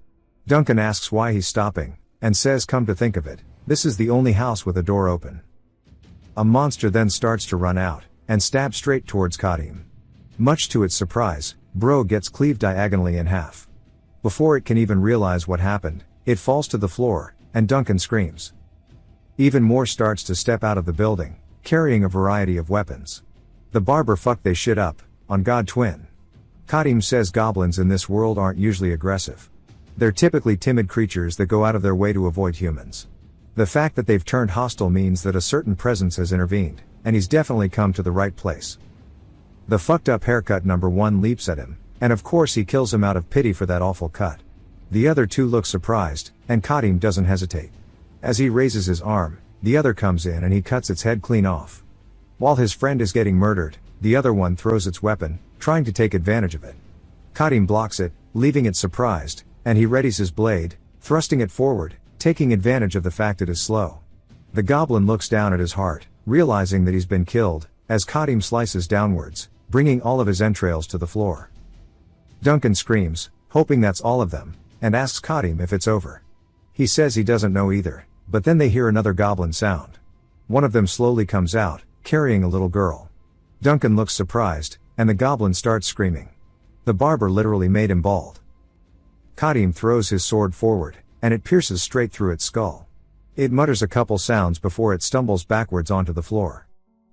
Duncan asks why he's stopping, and says come to think of it, this is the only house with a door open. A monster then starts to run out, and stab straight towards Kadim. Much to its surprise, Bro gets cleaved diagonally in half. Before it can even realize what happened, it falls to the floor, and Duncan screams. Even more starts to step out of the building, carrying a variety of weapons. The barber fucked they shit up, on God twin. Kadim says goblins in this world aren't usually aggressive. They're typically timid creatures that go out of their way to avoid humans. The fact that they've turned hostile means that a certain presence has intervened, and he's definitely come to the right place. The fucked up haircut number 1 leaps at him, and of course he kills him out of pity for that awful cut. The other two look surprised, and Kadim doesn't hesitate. As he raises his arm, the other comes in and he cuts its head clean off. While his friend is getting murdered, the other one throws its weapon, trying to take advantage of it. Kadim blocks it, leaving it surprised, and he readies his blade, thrusting it forward, taking advantage of the fact it is slow. The goblin looks down at his heart, realizing that he's been killed, as Kadim slices downwards, bringing all of his entrails to the floor. Duncan screams, hoping that's all of them, and asks Kadim if it's over. He says he doesn't know either, but then they hear another goblin sound. One of them slowly comes out, carrying a little girl. Duncan looks surprised, and the goblin starts screaming. The barber literally made him bald. Kadim throws his sword forward, and it pierces straight through its skull. It mutters a couple sounds before it stumbles backwards onto the floor.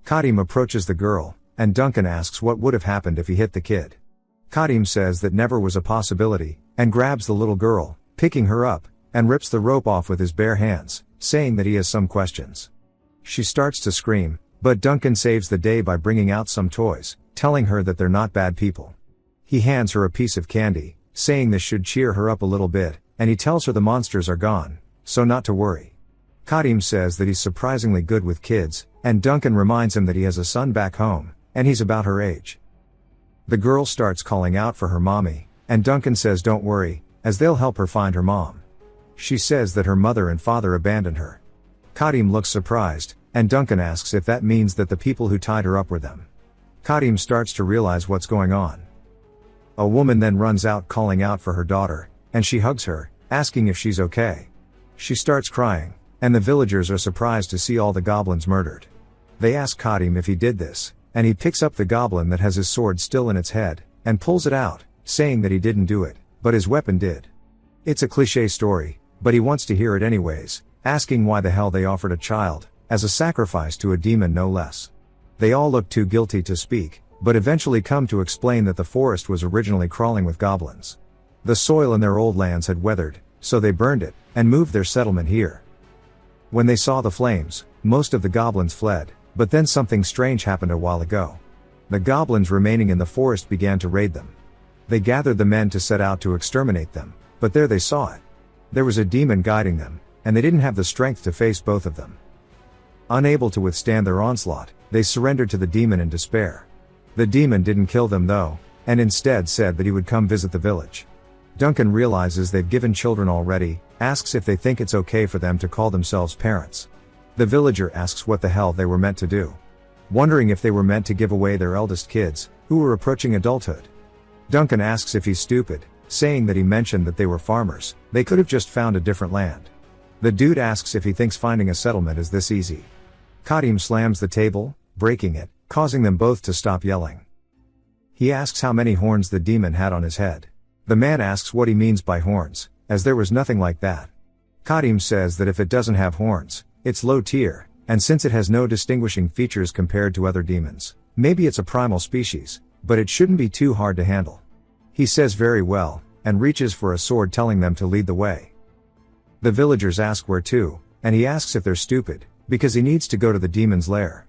Kadim approaches the girl, and Duncan asks what would have happened if he hit the kid. Kadim says that never was a possibility, and grabs the little girl, picking her up, and rips the rope off with his bare hands, saying that he has some questions. She starts to scream, but Duncan saves the day by bringing out some toys, telling her that they're not bad people. He hands her a piece of candy, saying this should cheer her up a little bit, and he tells her the monsters are gone, so not to worry. Kadim says that he's surprisingly good with kids, and Duncan reminds him that he has a son back home, and he's about her age. The girl starts calling out for her mommy, and Duncan says don't worry, as they'll help her find her mom. She says that her mother and father abandoned her. Kadim looks surprised, and Duncan asks if that means that the people who tied her up were them. Kadim starts to realize what's going on. A woman then runs out calling out for her daughter, and she hugs her, asking if she's okay. She starts crying, and the villagers are surprised to see all the goblins murdered. They ask Kadim if he did this, and he picks up the goblin that has his sword still in its head, and pulls it out, saying that he didn't do it, but his weapon did. It's a cliché story, but he wants to hear it anyways, asking why the hell they offered a child, as a sacrifice to a demon no less. They all look too guilty to speak, but eventually come to explain that the forest was originally crawling with goblins. The soil in their old lands had weathered, so they burned it, and moved their settlement here. When they saw the flames, most of the goblins fled, but then something strange happened a while ago. The goblins remaining in the forest began to raid them. They gathered the men to set out to exterminate them, but there they saw it. There was a demon guiding them, and they didn't have the strength to face both of them. Unable to withstand their onslaught, they surrendered to the demon in despair. The demon didn't kill them though, and instead said that he would come visit the village. Duncan realizes they've given children already, asks if they think it's okay for them to call themselves parents. The villager asks what the hell they were meant to do. Wondering if they were meant to give away their eldest kids, who were approaching adulthood. Duncan asks if he's stupid, saying that he mentioned that they were farmers, they could have just found a different land. The dude asks if he thinks finding a settlement is this easy. Kadim slams the table, breaking it, causing them both to stop yelling. He asks how many horns the demon had on his head. The man asks what he means by horns, as there was nothing like that. Kadim says that if it doesn't have horns, it's low tier, and since it has no distinguishing features compared to other demons, maybe it's a primal species, but it shouldn't be too hard to handle. He says very well, and reaches for a sword, telling them to lead the way. The villagers ask where to, and he asks if they're stupid, because he needs to go to the demon's lair.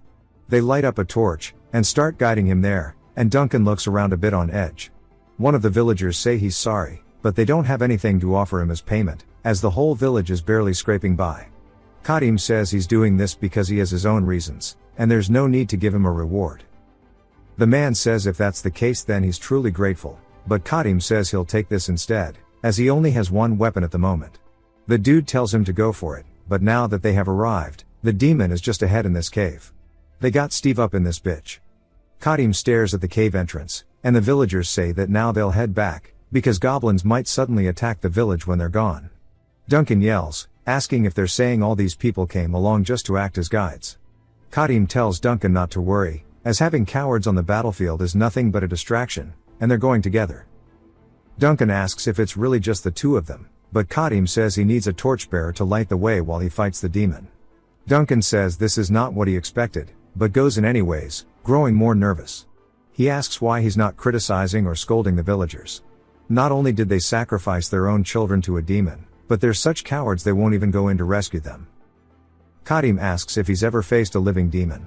They light up a torch, and start guiding him there, and Duncan looks around a bit on edge. One of the villagers say he's sorry, but they don't have anything to offer him as payment, as the whole village is barely scraping by. Kadim says he's doing this because he has his own reasons, and there's no need to give him a reward. The man says if that's the case then he's truly grateful, but Kadim says he'll take this instead, as he only has one weapon at the moment. The dude tells him to go for it, but now that they have arrived, the demon is just ahead in this cave. They got Steve up in this bitch. Kadim stares at the cave entrance, and the villagers say that now they'll head back, because goblins might suddenly attack the village when they're gone. Duncan yells, asking if they're saying all these people came along just to act as guides. Kadim tells Duncan not to worry, as having cowards on the battlefield is nothing but a distraction, and they're going together. Duncan asks if it's really just the two of them, but Kadim says he needs a torchbearer to light the way while he fights the demon. Duncan says this is not what he expected, but goes in anyways, growing more nervous. He asks why he's not criticizing or scolding the villagers. Not only did they sacrifice their own children to a demon, but they're such cowards they won't even go in to rescue them. Kadim asks if he's ever faced a living demon.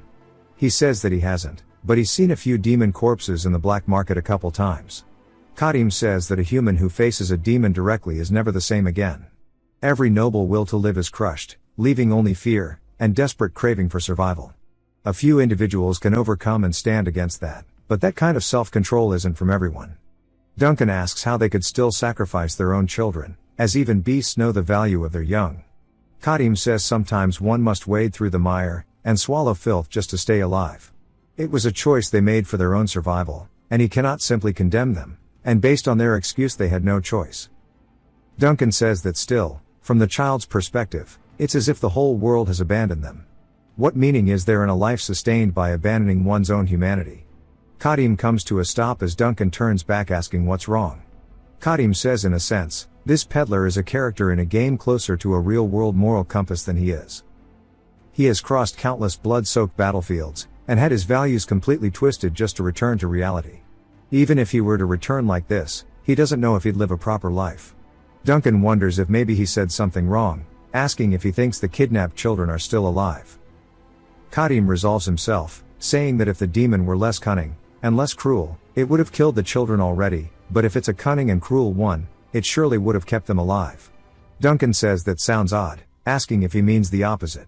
He says that he hasn't, but he's seen a few demon corpses in the black market a couple times. Kadim says that a human who faces a demon directly is never the same again. Every noble will to live is crushed, leaving only fear, and desperate craving for survival. A few individuals can overcome and stand against that, but that kind of self-control isn't from everyone. Duncan asks how they could still sacrifice their own children, as even beasts know the value of their young. Kadim says sometimes one must wade through the mire, and swallow filth just to stay alive. It was a choice they made for their own survival, and he cannot simply condemn them, and based on their excuse they had no choice. Duncan says that still, from the child's perspective, it's as if the whole world has abandoned them. What meaning is there in a life sustained by abandoning one's own humanity? Kadim comes to a stop as Duncan turns back asking what's wrong. Kadim says in a sense, this peddler is a character in a game closer to a real-world moral compass than he is. He has crossed countless blood-soaked battlefields, and had his values completely twisted just to return to reality. Even if he were to return like this, he doesn't know if he'd live a proper life. Duncan wonders if maybe he said something wrong, asking if he thinks the kidnapped children are still alive. Kadim resolves himself, saying that if the demon were less cunning, and less cruel, it would have killed the children already, but if it's a cunning and cruel one, it surely would have kept them alive. Duncan says that sounds odd, asking if he means the opposite.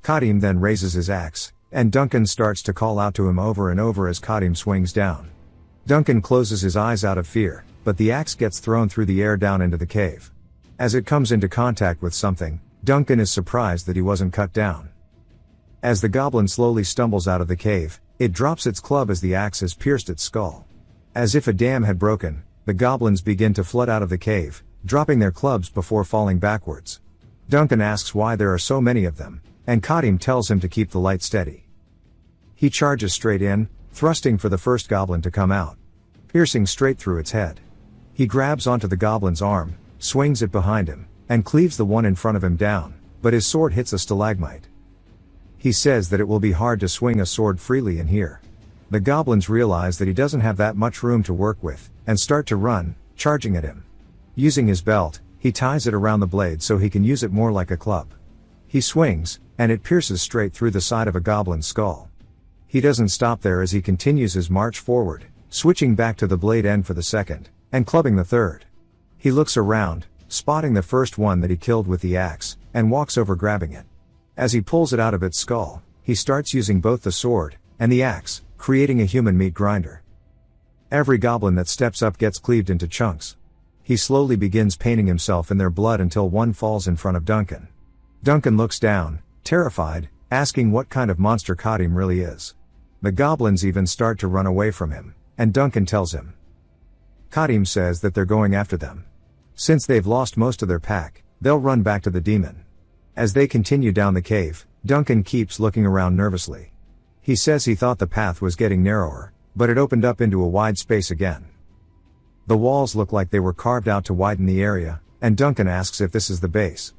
Kadim then raises his axe, and Duncan starts to call out to him over and over as Kadim swings down. Duncan closes his eyes out of fear, but the axe gets thrown through the air down into the cave. As it comes into contact with something, Duncan is surprised that he wasn't cut down. As the goblin slowly stumbles out of the cave, it drops its club as the axe has pierced its skull. As if a dam had broken, the goblins begin to flood out of the cave, dropping their clubs before falling backwards. Duncan asks why there are so many of them, and Kadim tells him to keep the light steady. He charges straight in, thrusting for the first goblin to come out, piercing straight through its head. He grabs onto the goblin's arm, swings it behind him, and cleaves the one in front of him down, but his sword hits a stalagmite. He says that it will be hard to swing a sword freely in here. The goblins realize that he doesn't have that much room to work with, and start to run, charging at him. Using his belt, he ties it around the blade so he can use it more like a club. He swings, and it pierces straight through the side of a goblin's skull. He doesn't stop there as he continues his march forward, switching back to the blade end for the second, and clubbing the third. He looks around, spotting the first one that he killed with the axe, and walks over grabbing it. As he pulls it out of its skull, he starts using both the sword and the axe, creating a human meat grinder. Every goblin that steps up gets cleaved into chunks. He slowly begins painting himself in their blood until one falls in front of Duncan. Duncan looks down, terrified, asking what kind of monster Kadim really is. The goblins even start to run away from him, and Duncan tells him. Kadim says that they're going after them. Since they've lost most of their pack, they'll run back to the demon. As they continue down the cave, Duncan keeps looking around nervously. He says he thought the path was getting narrower, but it opened up into a wide space again. The walls look like they were carved out to widen the area, and Duncan asks if this is the base.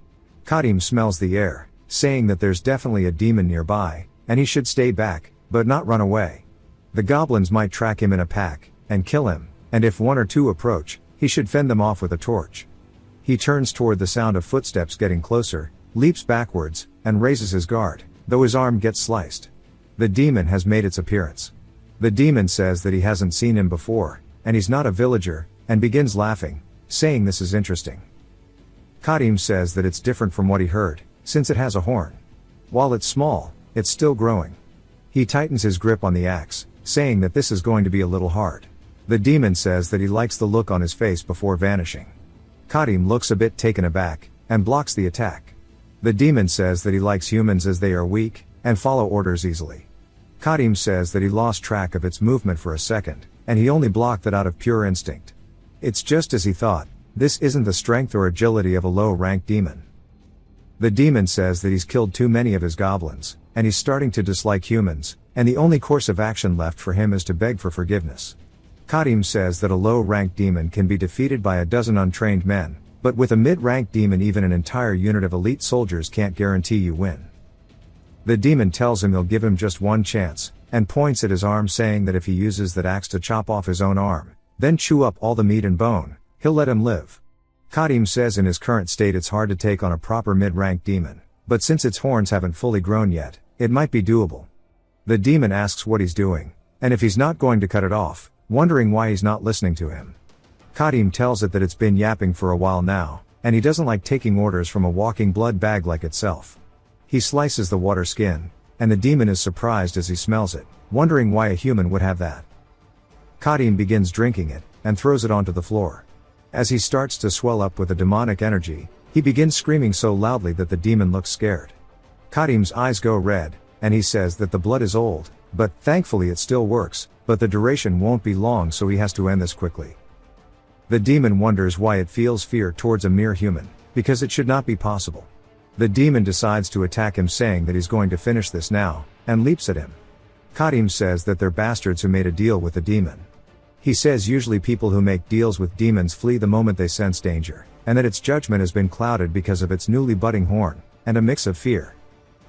Kadim smells the air, saying that there's definitely a demon nearby, and he should stay back, but not run away. The goblins might track him in a pack, and kill him, and if one or two approach, he should fend them off with a torch. He turns toward the sound of footsteps getting closer, leaps backwards, and raises his guard, though his arm gets sliced. The demon has made its appearance. The demon says that he hasn't seen him before, and he's not a villager, and begins laughing, saying this is interesting. Kadim says that it's different from what he heard, since it has a horn. While it's small, it's still growing. He tightens his grip on the axe, saying that this is going to be a little hard. The demon says that he likes the look on his face before vanishing. Kadim looks a bit taken aback, and blocks the attack. The demon says that he likes humans as they are weak, and follow orders easily. Kadim says that he lost track of its movement for a second, and he only blocked that out of pure instinct. It's just as he thought, this isn't the strength or agility of a low-ranked demon. The demon says that he's killed too many of his goblins, and he's starting to dislike humans, and the only course of action left for him is to beg for forgiveness. Kadim says that a low-ranked demon can be defeated by a dozen untrained men, but with a mid-ranked demon even an entire unit of elite soldiers can't guarantee you win. The demon tells him he'll give him just one chance, and points at his arm saying that if he uses that axe to chop off his own arm, then chew up all the meat and bone, he'll let him live. Kadim says in his current state it's hard to take on a proper mid-ranked demon, but since its horns haven't fully grown yet, it might be doable. The demon asks what he's doing, and if he's not going to cut it off, wondering why he's not listening to him. Kadim tells it that it's been yapping for a while now, and he doesn't like taking orders from a walking blood bag like itself. He slices the water skin, and the demon is surprised as he smells it, wondering why a human would have that. Kadim begins drinking it, and throws it onto the floor. As he starts to swell up with a demonic energy, he begins screaming so loudly that the demon looks scared. Kadim's eyes go red, and he says that the blood is old, but thankfully it still works, but the duration won't be long so he has to end this quickly. The demon wonders why it feels fear towards a mere human, because it should not be possible. The demon decides to attack him saying that he's going to finish this now, and leaps at him. Kadim says that they're bastards who made a deal with the demon. He says usually people who make deals with demons flee the moment they sense danger, and that its judgment has been clouded because of its newly budding horn, and a mix of fear.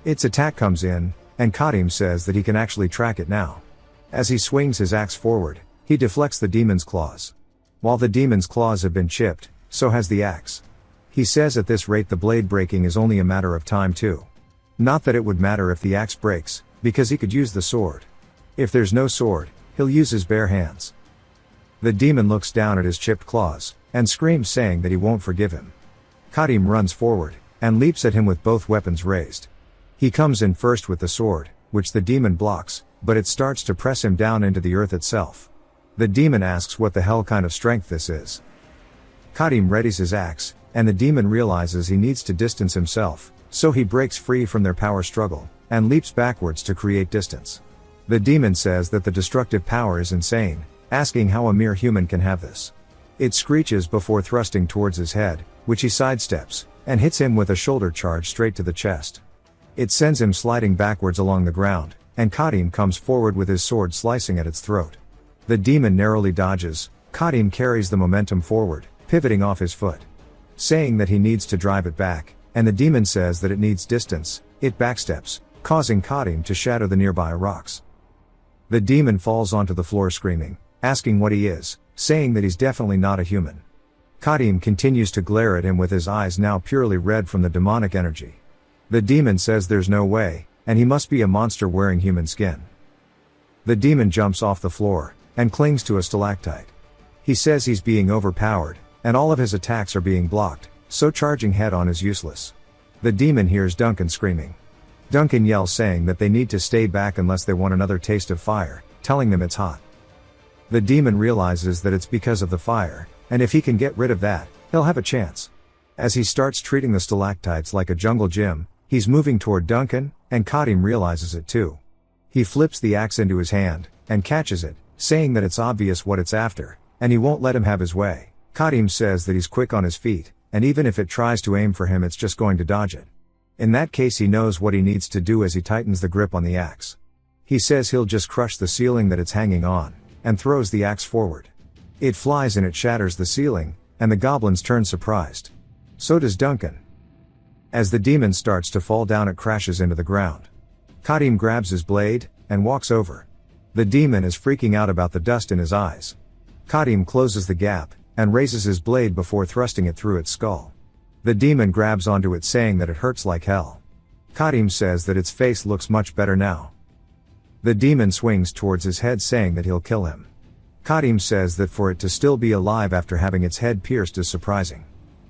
Its attack comes in, and Kadim says that he can actually track it now. As he swings his axe forward, he deflects the demon's claws. While the demon's claws have been chipped, so has the axe. He says at this rate the blade breaking is only a matter of time too. Not that it would matter if the axe breaks, because he could use the sword. If there's no sword, he'll use his bare hands. The demon looks down at his chipped claws, and screams saying that he won't forgive him. Kadim runs forward, and leaps at him with both weapons raised. He comes in first with the sword, which the demon blocks, but it starts to press him down into the earth itself. The demon asks what the hell kind of strength this is. Kadim readies his axe, and the demon realizes he needs to distance himself, so he breaks free from their power struggle, and leaps backwards to create distance. The demon says that the destructive power is insane, asking how a mere human can have this. It screeches before thrusting towards his head, which he sidesteps, and hits him with a shoulder charge straight to the chest. It sends him sliding backwards along the ground, and Kadim comes forward with his sword slicing at its throat. The demon narrowly dodges. Kadim carries the momentum forward, pivoting off his foot. Saying that he needs to drive it back, and the demon says that it needs distance, it backsteps, causing Kadim to shatter the nearby rocks. The demon falls onto the floor screaming, asking what he is, saying that he's definitely not a human. Kadim continues to glare at him with his eyes now purely red from the demonic energy. The demon says there's no way, and he must be a monster wearing human skin. The demon jumps off the floor, and clings to a stalactite. He says he's being overpowered, and all of his attacks are being blocked, so charging head on is useless. The demon hears Duncan screaming. Duncan yells saying that they need to stay back unless they want another taste of fire, telling them it's hot. The demon realizes that it's because of the fire, and if he can get rid of that, he'll have a chance. As he starts treating the stalactites like a jungle gym, he's moving toward Duncan, and Kadim realizes it too. He flips the axe into his hand, and catches it, saying that it's obvious what it's after, and he won't let him have his way. Kadim says that he's quick on his feet, and even if it tries to aim for him it's just going to dodge it. In that case he knows what he needs to do as he tightens the grip on the axe. He says he'll just crush the ceiling that it's hanging on, and throws the axe forward. It flies and it shatters the ceiling, and the goblins turn surprised. So does Duncan. As the demon starts to fall down, it crashes into the ground. Kadim grabs his blade, and walks over. The demon is freaking out about the dust in his eyes. Kadim closes the gap, and raises his blade before thrusting it through its skull. The demon grabs onto it saying that it hurts like hell. Kadim says that its face looks much better now. The demon swings towards his head saying that he'll kill him. Kadim says that for it to still be alive after having its head pierced is surprising.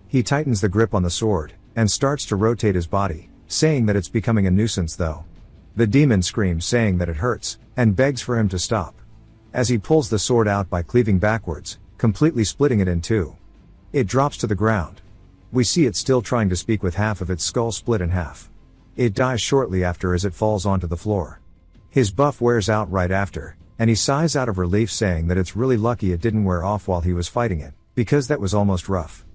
He tightens the grip on the sword, and starts to rotate his body, saying that it's becoming a nuisance though. The demon screams saying that it hurts, and begs for him to stop. As he pulls the sword out by cleaving backwards, completely splitting it in two. It drops to the ground. We see it still trying to speak with half of its skull split in half. It dies shortly after as it falls onto the floor. His buff wears out right after, and he sighs out of relief saying that it's really lucky it didn't wear off while he was fighting it, because that was almost rough.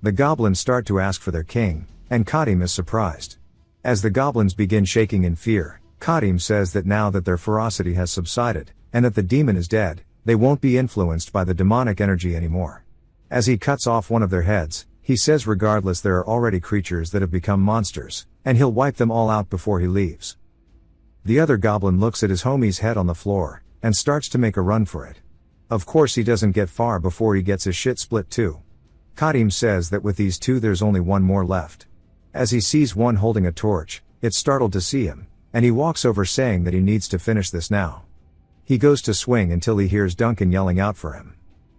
The goblins start to ask for their king, and Kadim is surprised. As the goblins begin shaking in fear, Kadim says that now that their ferocity has subsided, and that the demon is dead, they won't be influenced by the demonic energy anymore. As he cuts off one of their heads, he says regardless there are already creatures that have become monsters, and he'll wipe them all out before he leaves. The other goblin looks at his homie's head on the floor, and starts to make a run for it. Of course he doesn't get far before he gets his shit split too. Kadim says that with these two there's only one more left. As he sees one holding a torch, it's startled to see him, and he walks over saying that he needs to finish this now. He goes to swing until he hears Duncan yelling out for him.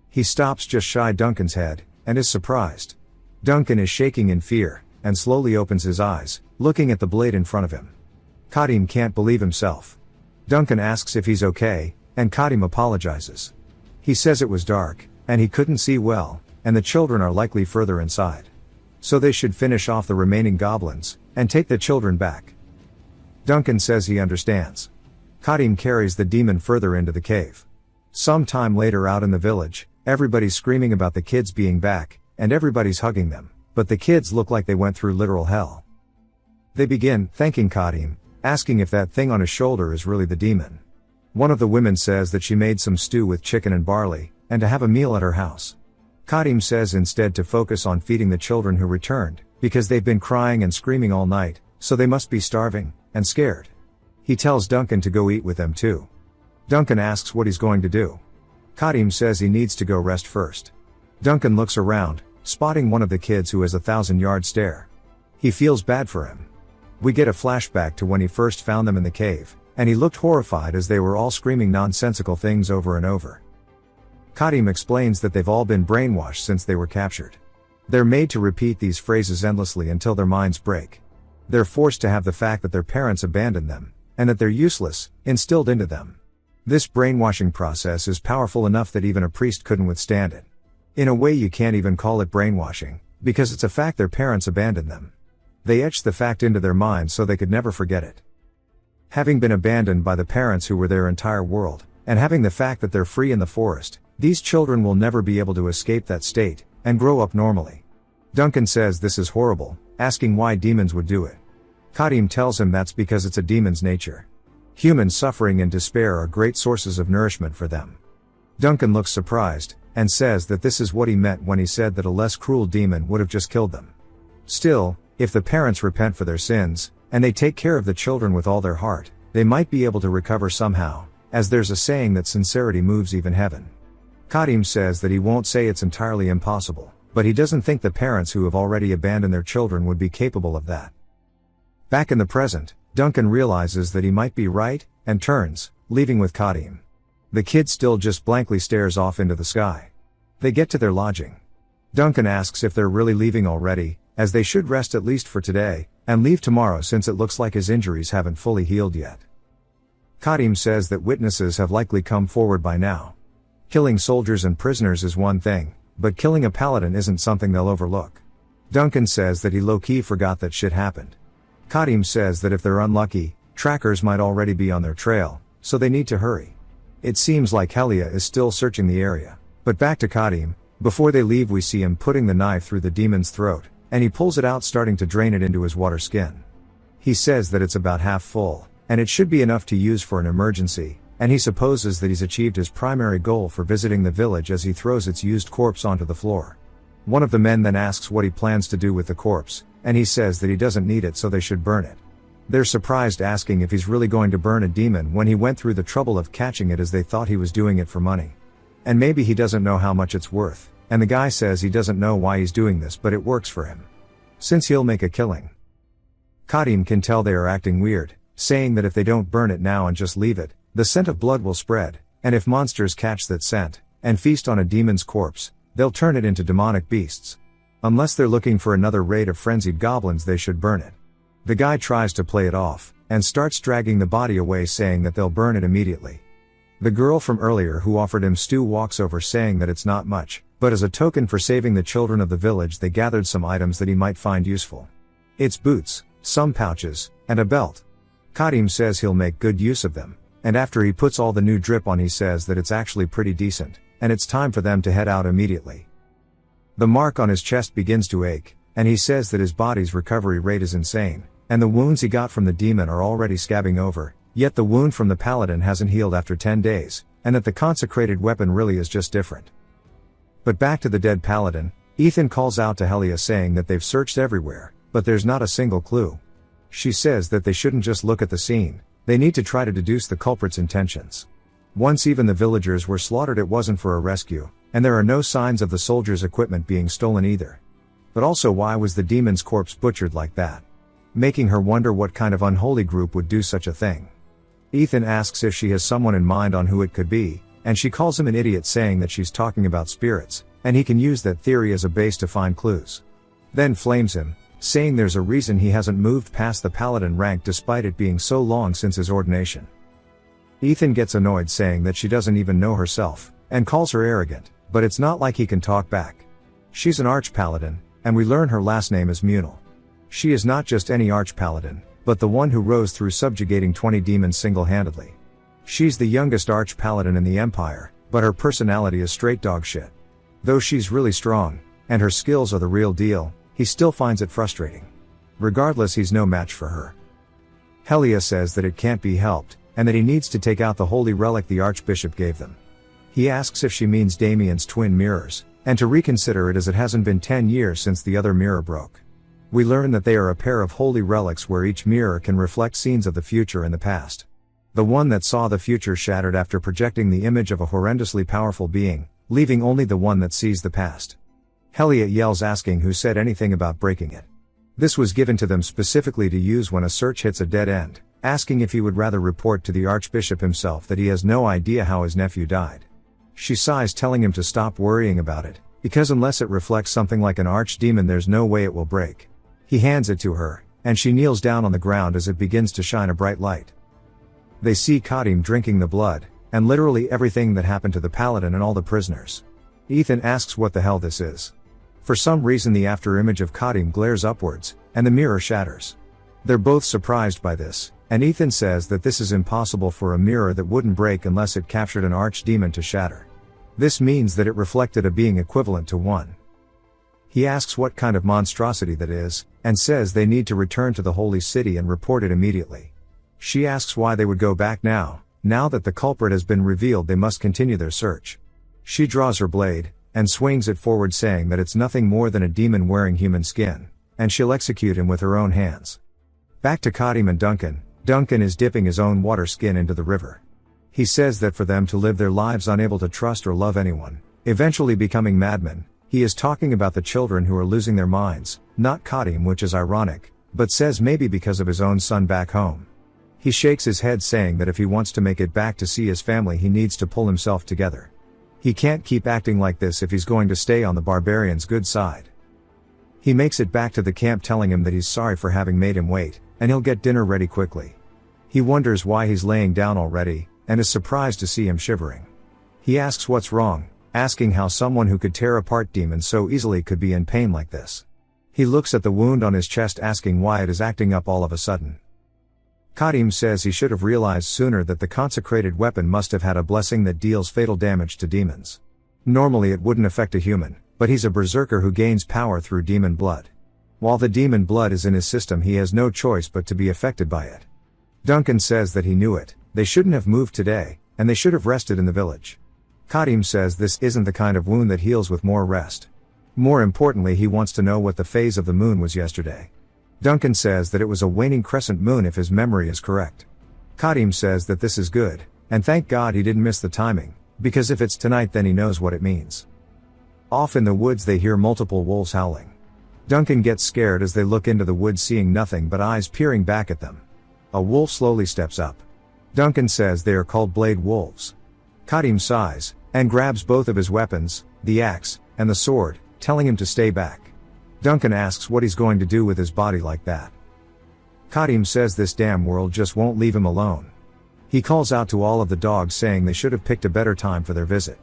He stops just shy Duncan's head, and is surprised. Duncan is shaking in fear, and slowly opens his eyes, looking at the blade in front of him. Kadim can't believe himself. Duncan asks if he's okay, and Kadim apologizes. He says it was dark, and he couldn't see well, and the children are likely further inside. So they should finish off the remaining goblins, and take the children back. Duncan says he understands. Kadim carries the demon further into the cave. Some time later out in the village, everybody's screaming about the kids being back, and everybody's hugging them, but the kids look like they went through literal hell. They begin thanking Kadim, asking if that thing on his shoulder is really the demon. One of the women says that she made some stew with chicken and barley, and to have a meal at her house. Kadim says instead to focus on feeding the children who returned, because they've been crying and screaming all night, so they must be starving, and scared. He tells Duncan to go eat with them too. Duncan asks what he's going to do. Kadim says he needs to go rest first. Duncan looks around, spotting one of the kids who has a 1,000-yard stare. He feels bad for him. We get a flashback to when he first found them in the cave, and he looked horrified as they were all screaming nonsensical things over and over. Kadim explains that they've all been brainwashed since they were captured. They're made to repeat these phrases endlessly until their minds break. They're forced to have the fact that their parents abandoned them, and that they're useless, instilled into them. This brainwashing process is powerful enough that even a priest couldn't withstand it. In a way you can't even call it brainwashing, because it's a fact their parents abandoned them. They etched the fact into their minds so they could never forget it. Having been abandoned by the parents who were their entire world, and having the fact that they're free in the forest, these children will never be able to escape that state, and grow up normally. Duncan says this is horrible, asking why demons would do it. Kadim tells him that's because it's a demon's nature. Human suffering and despair are great sources of nourishment for them. Duncan looks surprised, and says that this is what he meant when he said that a less cruel demon would have just killed them. Still, if the parents repent for their sins, and they take care of the children with all their heart, they might be able to recover somehow, as there's a saying that sincerity moves even heaven. Kadim says that he won't say it's entirely impossible, but he doesn't think the parents who have already abandoned their children would be capable of that. Back in the present, Duncan realizes that he might be right, and turns, leaving with Kadim. The kid still just blankly stares off into the sky. They get to their lodging. Duncan asks if they're really leaving already, as they should rest at least for today, and leave tomorrow since it looks like his injuries haven't fully healed yet. Kadim says that witnesses have likely come forward by now. Killing soldiers and prisoners is one thing, but killing a paladin isn't something they'll overlook. Duncan says that he low-key forgot that shit happened. Kadim says that if they're unlucky, trackers might already be on their trail, so they need to hurry. It seems like Helia is still searching the area. But back to Kadim, before they leave we see him putting the knife through the demon's throat, and he pulls it out, starting to drain it into his water skin. He says that it's about half full, and it should be enough to use for an emergency, and he supposes that he's achieved his primary goal for visiting the village as he throws its used corpse onto the floor. One of the men then asks what he plans to do with the corpse, and he says that he doesn't need it, so they should burn it. They're surprised, asking if he's really going to burn a demon when he went through the trouble of catching it, as they thought he was doing it for money. And maybe he doesn't know how much it's worth, and the guy says he doesn't know why he's doing this, but it works for him, since he'll make a killing. Karim can tell they are acting weird, saying that if they don't burn it now and just leave it, the scent of blood will spread, and if monsters catch that scent, and feast on a demon's corpse, they'll turn it into demonic beasts. Unless they're looking for another raid of frenzied goblins, they should burn it. The guy tries to play it off, and starts dragging the body away, saying that they'll burn it immediately. The girl from earlier who offered him stew walks over, saying that it's not much, but as a token for saving the children of the village, they gathered some items that he might find useful. It's boots, some pouches, and a belt. Karim says he'll make good use of them, and after he puts all the new drip on, he says that it's actually pretty decent, and it's time for them to head out immediately. The mark on his chest begins to ache, and he says that his body's recovery rate is insane, and the wounds he got from the demon are already scabbing over, yet the wound from the paladin hasn't healed after 10 days, and that the consecrated weapon really is just different. But back to the dead paladin, Ethan calls out to Helia, saying that they've searched everywhere, but there's not a single clue. She says that they shouldn't just look at the scene, they need to try to deduce the culprit's intentions. Once even the villagers were slaughtered, it wasn't for a rescue, and there are no signs of the soldiers' equipment being stolen either. But also, why was the demon's corpse butchered like that? Making her wonder what kind of unholy group would do such a thing. Ethan asks if she has someone in mind on who it could be, and she calls him an idiot, saying that she's talking about spirits, and he can use that theory as a base to find clues. Then flames him, saying there's a reason he hasn't moved past the paladin rank despite it being so long since his ordination. Ethan gets annoyed, saying that she doesn't even know herself, and calls her arrogant, but it's not like he can talk back. She's an arch-paladin, and we learn her last name is Munal. She is not just any arch-paladin, but the one who rose through subjugating 20 demons single-handedly. She's the youngest arch-paladin in the Empire, but her personality is straight dog shit. Though she's really strong, and her skills are the real deal, he still finds it frustrating. Regardless, he's no match for her. Helia says that it can't be helped, and that he needs to take out the holy relic the Archbishop gave them. He asks if she means Damien's twin mirrors, and to reconsider it as it hasn't been 10 years since the other mirror broke. We learn that they are a pair of holy relics where each mirror can reflect scenes of the future and the past. The one that saw the future shattered after projecting the image of a horrendously powerful being, leaving only the one that sees the past. Helia yells, asking who said anything about breaking it. This was given to them specifically to use when a search hits a dead end, asking if he would rather report to the Archbishop himself that he has no idea how his nephew died. She sighs, telling him to stop worrying about it, because unless it reflects something like an archdemon, there's no way it will break. He hands it to her, and she kneels down on the ground as it begins to shine a bright light. They see Karim drinking the blood, and literally everything that happened to the paladin and all the prisoners. Ethan asks what the hell this is. For some reason the afterimage of Karim glares upwards, and the mirror shatters. They're both surprised by this, and Ethan says that this is impossible for a mirror that wouldn't break unless it captured an archdemon to shatter. This means that it reflected a being equivalent to one. He asks what kind of monstrosity that is, and says they need to return to the holy city and report it immediately. She asks why they would go back now that the culprit has been revealed. They must continue their search. She draws her blade, and swings it forward, saying that it's nothing more than a demon wearing human skin, and she'll execute him with her own hands. Back to Karim and Duncan. Duncan is dipping his own water skin into the river. He says that for them to live their lives unable to trust or love anyone, eventually becoming madmen, he is talking about the children who are losing their minds, not Karim, which is ironic, but says maybe because of his own son back home. He shakes his head, saying that if he wants to make it back to see his family, he needs to pull himself together. He can't keep acting like this if he's going to stay on the barbarians' good side. He makes it back to the camp, telling him that he's sorry for having made him wait, and he'll get dinner ready quickly. He wonders why he's laying down already, and is surprised to see him shivering. He asks what's wrong, asking how someone who could tear apart demons so easily could be in pain like this. He looks at the wound on his chest, asking why it is acting up all of a sudden. Karim says he should have realized sooner that the consecrated weapon must have had a blessing that deals fatal damage to demons. Normally it wouldn't affect a human, but he's a berserker who gains power through demon blood. While the demon blood is in his system, he has no choice but to be affected by it. Duncan says that he knew it, they shouldn't have moved today, and they should have rested in the village. Kadim says this isn't the kind of wound that heals with more rest. More importantly, he wants to know what the phase of the moon was yesterday. Duncan says that it was a waning crescent moon if his memory is correct. Kadim says that this is good, and thank God he didn't miss the timing, because if it's tonight then he knows what it means. Off in the woods they hear multiple wolves howling. Duncan gets scared as they look into the woods, seeing nothing but eyes peering back at them. A wolf slowly steps up. Duncan says they are called blade wolves. Kadim sighs, and grabs both of his weapons, the axe, and the sword, telling him to stay back. Duncan asks what he's going to do with his body like that. Kadim says this damn world just won't leave him alone. He calls out to all of the dogs, saying they should have picked a better time for their visit.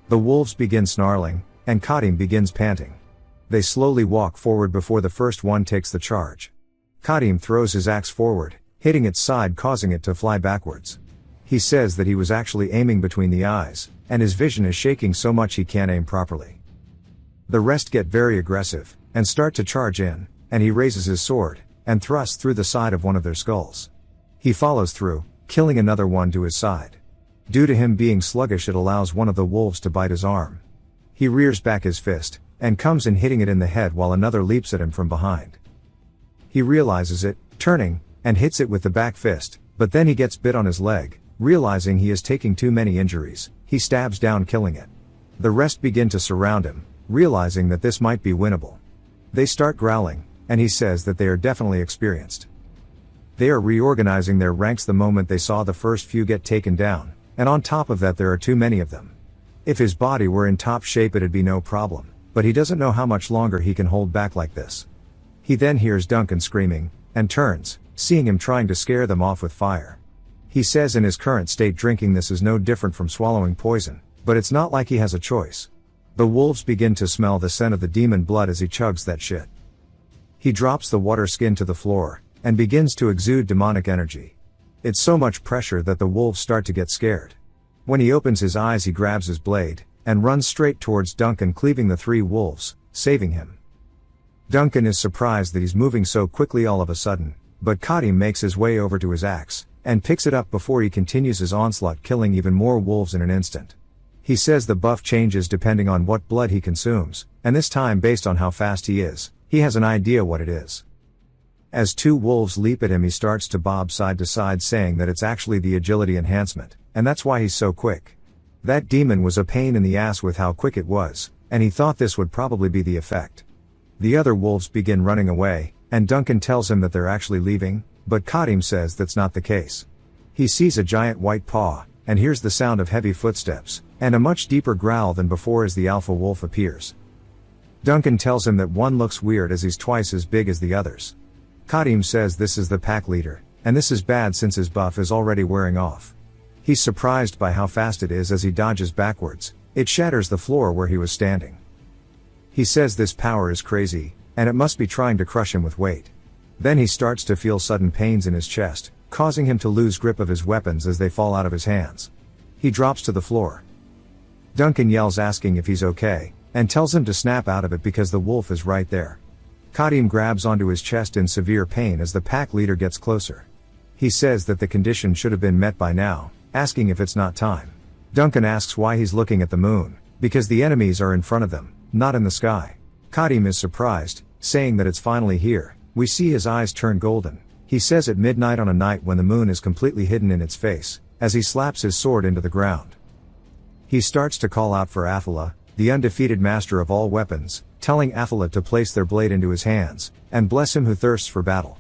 The wolves begin snarling, and Kadim begins panting. They slowly walk forward before the first one takes the charge. Kadim throws his axe forward, hitting its side, causing it to fly backwards. He says that he was actually aiming between the eyes, and his vision is shaking so much he can't aim properly. The rest get very aggressive, and start to charge in, and he raises his sword, and thrusts through the side of one of their skulls. He follows through, killing another one to his side. Due to him being sluggish, it allows one of the wolves to bite his arm. He rears back his fist, and comes in hitting it in the head while another leaps at him from behind. He realizes it, turning, and hits it with the back fist, but then he gets bit on his leg. Realizing he is taking too many injuries, he stabs down, killing it. The rest begin to surround him, realizing that this might be winnable. They start growling, and he says that they are definitely experienced. They are reorganizing their ranks the moment they saw the first few get taken down, and on top of that there are too many of them. If his body were in top shape it'd be no problem, but he doesn't know how much longer he can hold back like this. He then hears Duncan screaming, and turns, seeing him trying to scare them off with fire. He says in his current state drinking this is no different from swallowing poison, but it's not like he has a choice. The wolves begin to smell the scent of the demon blood as he chugs that shit. He drops the water skin to the floor, and begins to exude demonic energy. It's so much pressure that the wolves start to get scared. When he opens his eyes he grabs his blade, and runs straight towards Duncan, cleaving the three wolves, saving him. Duncan is surprised that he's moving so quickly all of a sudden, but Kadim makes his way over to his axe, and picks it up before he continues his onslaught, killing even more wolves in an instant. He says the buff changes depending on what blood he consumes, and this time based on how fast he is, he has an idea what it is. As two wolves leap at him he starts to bob side to side, saying that it's actually the agility enhancement, and that's why he's so quick. That demon was a pain in the ass with how quick it was, and he thought this would probably be the effect. The other wolves begin running away, and Duncan tells him that they're actually leaving, but Kadim says that's not the case. He sees a giant white paw, and hears the sound of heavy footsteps, and a much deeper growl than before as the alpha wolf appears. Duncan tells him that one looks weird as he's twice as big as the others. Kadim says this is the pack leader, and this is bad since his buff is already wearing off. He's surprised by how fast it is as he dodges backwards. It shatters the floor where he was standing. He says this power is crazy, and it must be trying to crush him with weight. Then he starts to feel sudden pains in his chest, causing him to lose grip of his weapons as they fall out of his hands. He drops to the floor. Duncan yells asking if he's okay, and tells him to snap out of it because the wolf is right there. Kadim grabs onto his chest in severe pain as the pack leader gets closer. He says that the condition should have been met by now, asking if it's not time. Duncan asks why he's looking at the moon, because the enemies are in front of them, not in the sky. Kadim is surprised, saying that it's finally here. We see his eyes turn golden. He says at midnight on a night when the moon is completely hidden in its face, as he slaps his sword into the ground. He starts to call out for Athala, the undefeated master of all weapons, telling Athala to place their blade into his hands, and bless him who thirsts for battle.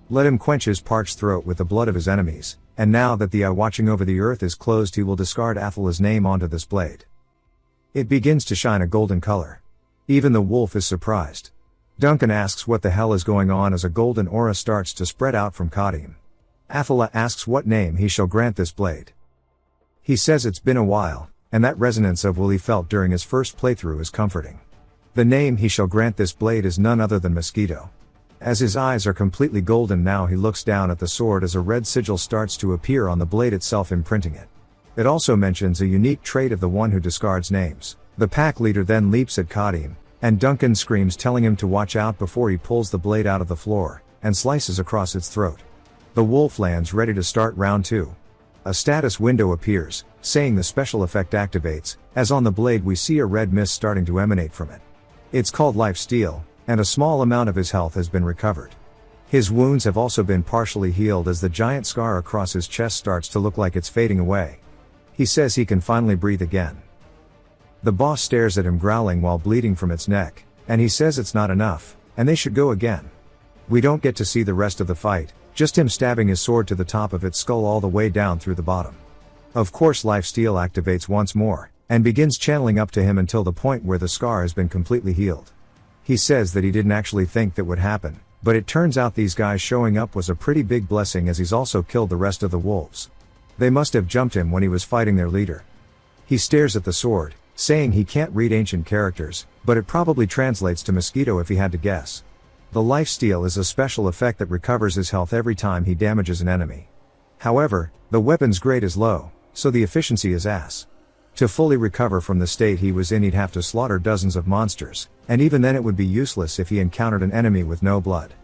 Let him quench his parched throat with the blood of his enemies, and now that the eye watching over the earth is closed he will discard Athala's name onto this blade. It begins to shine a golden color. Even the wolf is surprised. Duncan asks what the hell is going on as a golden aura starts to spread out from Kadim. Athala asks what name he shall grant this blade. He says it's been a while, and that resonance of will he felt during his first playthrough is comforting. The name he shall grant this blade is none other than Mosquito. As his eyes are completely golden now he looks down at the sword as a red sigil starts to appear on the blade itself, imprinting it. It also mentions a unique trait of the one who discards names. The pack leader then leaps at Kadim, and Duncan screams telling him to watch out before he pulls the blade out of the floor, and slices across its throat. The wolf lands ready to start round 2. A status window appears, saying the special effect activates, as on the blade we see a red mist starting to emanate from it. It's called life steal, and a small amount of his health has been recovered. His wounds have also been partially healed as the giant scar across his chest starts to look like it's fading away. He says he can finally breathe again. The boss stares at him growling while bleeding from its neck, and he says it's not enough, and they should go again. We don't get to see the rest of the fight, just him stabbing his sword to the top of its skull all the way down through the bottom. Of course life steal activates once more, and begins channeling up to him until the point where the scar has been completely healed. He says that he didn't actually think that would happen, but it turns out these guys showing up was a pretty big blessing as he's also killed the rest of the wolves. They must have jumped him when he was fighting their leader. He stares at the sword, saying he can't read ancient characters, but it probably translates to mosquito if he had to guess. The life steal is a special effect that recovers his health every time he damages an enemy. However, the weapon's grade is low, so the efficiency is ass. To fully recover from the state he was in he'd have to slaughter dozens of monsters, and even then it would be useless if he encountered an enemy with no blood.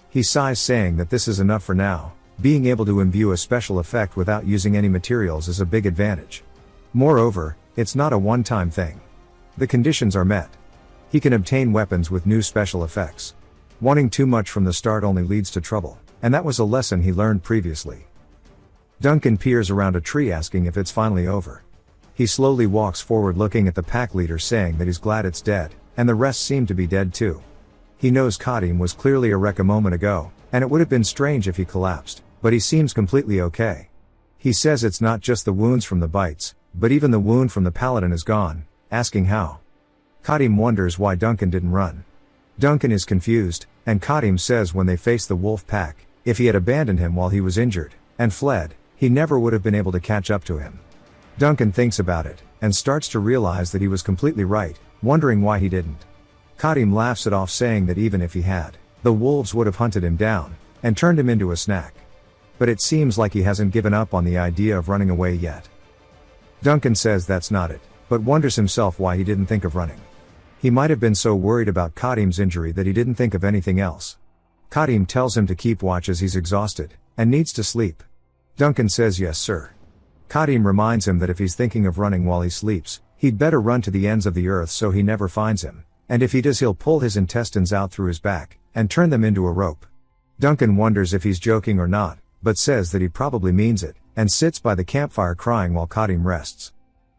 He sighs saying that this is enough for now. Being able to imbue a special effect without using any materials is a big advantage. Moreover, it's not a one-time thing. The conditions are met. He can obtain weapons with new special effects. Wanting too much from the start only leads to trouble, and that was a lesson he learned previously. Duncan peers around a tree asking if it's finally over. He slowly walks forward looking at the pack leader saying that he's glad it's dead, and the rest seem to be dead too. He knows Kadim was clearly a wreck a moment ago, and it would have been strange if he collapsed, but he seems completely okay. He says it's not just the wounds from the bites, but even the wound from the paladin is gone, asking how. Kadim wonders why Duncan didn't run. Duncan is confused, and Kadim says when they faced the wolf pack, if he had abandoned him while he was injured, and fled, he never would have been able to catch up to him. Duncan thinks about it, and starts to realize that he was completely right, wondering why he didn't. Kadim laughs it off saying that even if he had, the wolves would have hunted him down, and turned him into a snack. But it seems like he hasn't given up on the idea of running away yet. Duncan says that's not it, but wonders himself why he didn't think of running. He might have been so worried about Kadim's injury that he didn't think of anything else. Kadim tells him to keep watch as he's exhausted, and needs to sleep. Duncan says yes sir. Kadim reminds him that if he's thinking of running while he sleeps, he'd better run to the ends of the earth so he never finds him, and if he does he'll pull his intestines out through his back, and turn them into a rope. Duncan wonders if he's joking or not, but says that he probably means it, and sits by the campfire crying while Kadim rests.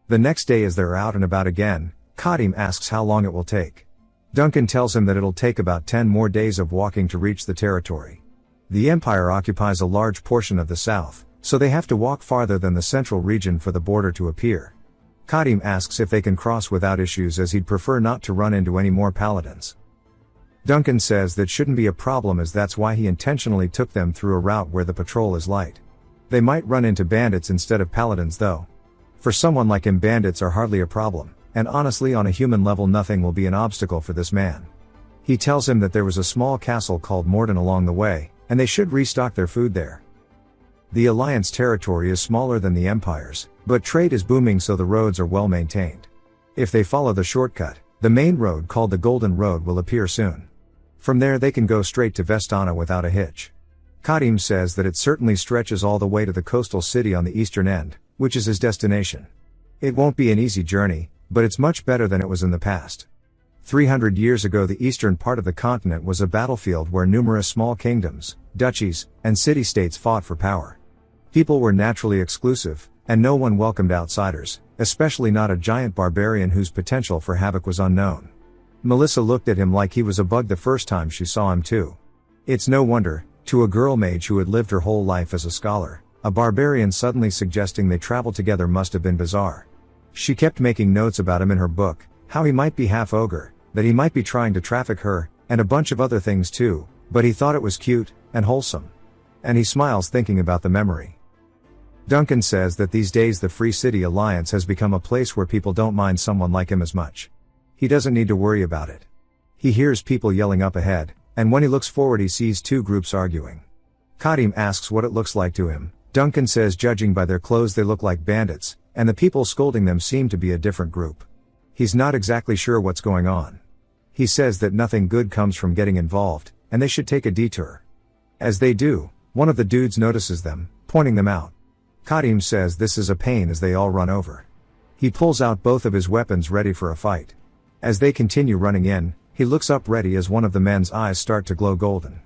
The next day as they're out and about again, Kadim asks how long it will take. Duncan tells him that it'll take about 10 more days of walking to reach the territory. The empire occupies a large portion of the south, so they have to walk farther than the central region for the border to appear. Kadim asks if they can cross without issues as he'd prefer not to run into any more paladins. Duncan says that shouldn't be a problem as that's why he intentionally took them through a route where the patrol is light. They might run into bandits instead of paladins though. For someone like him bandits are hardly a problem, and honestly on a human level nothing will be an obstacle for this man. He tells him that there was a small castle called Morden along the way, and they should restock their food there. The Alliance territory is smaller than the Empire's, but trade is booming so the roads are well maintained. If they follow the shortcut, the main road called the Golden Road will appear soon. From there they can go straight to Vestana without a hitch. Kadim says that it certainly stretches all the way to the coastal city on the eastern end, which is his destination. It won't be an easy journey, but it's much better than it was in the past. 300 years ago the eastern part of the continent was a battlefield where numerous small kingdoms, duchies, and city-states fought for power. People were naturally exclusive, and no one welcomed outsiders, especially not a giant barbarian whose potential for havoc was unknown. Melissa looked at him like he was a bug the first time she saw him too. It's no wonder, to a girl mage who had lived her whole life as a scholar, a barbarian suddenly suggesting they travel together must have been bizarre. She kept making notes about him in her book, how he might be half ogre, that he might be trying to traffic her, and a bunch of other things too, but he thought it was cute, and wholesome. And he smiles thinking about the memory. Duncan says that these days the Free City Alliance has become a place where people don't mind someone like him as much. He doesn't need to worry about it. He hears people yelling up ahead, and when he looks forward he sees two groups arguing. Kadim asks what it looks like to him. Duncan says judging by their clothes they look like bandits, and the people scolding them seem to be a different group. He's not exactly sure what's going on. He says that nothing good comes from getting involved, and they should take a detour. As they do, one of the dudes notices them, pointing them out. Kadim says this is a pain as they all run over. He pulls out both of his weapons ready for a fight. As they continue running in, he looks up ready as one of the men's eyes start to glow golden.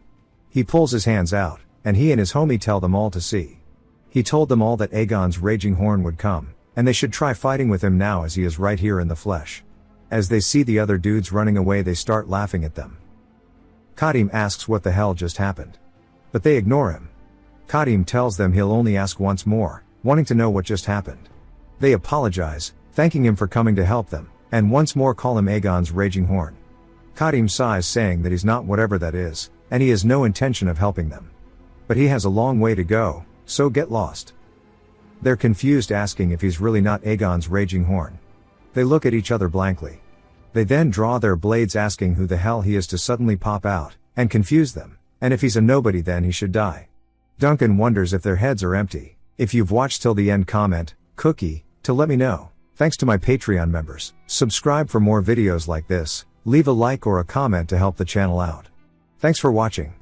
He pulls his hands out, and he and his homie tell them all to see. He told them all that Aegon's raging horn would come, and they should try fighting with him now as he is right here in the flesh. As they see the other dudes running away, they start laughing at them. Kadim asks what the hell just happened. But they ignore him. Kadim tells them he'll only ask once more, wanting to know what just happened. They apologize, thanking him for coming to help them, and once more call him Aegon's raging horn. Kadim sighs, saying that he's not whatever that is, and he has no intention of helping them. But he has a long way to go, so get lost. They're confused, asking if he's really not Aegon's raging horn. They look at each other blankly. They then draw their blades, asking who the hell he is to suddenly pop out, and confuse them, and if he's a nobody then he should die. Duncan wonders if their heads are empty. If you've watched till the end, comment, cookie, to let me know. Thanks to my Patreon members. Subscribe for more videos like this, leave a like or a comment to help the channel out. Thanks for watching.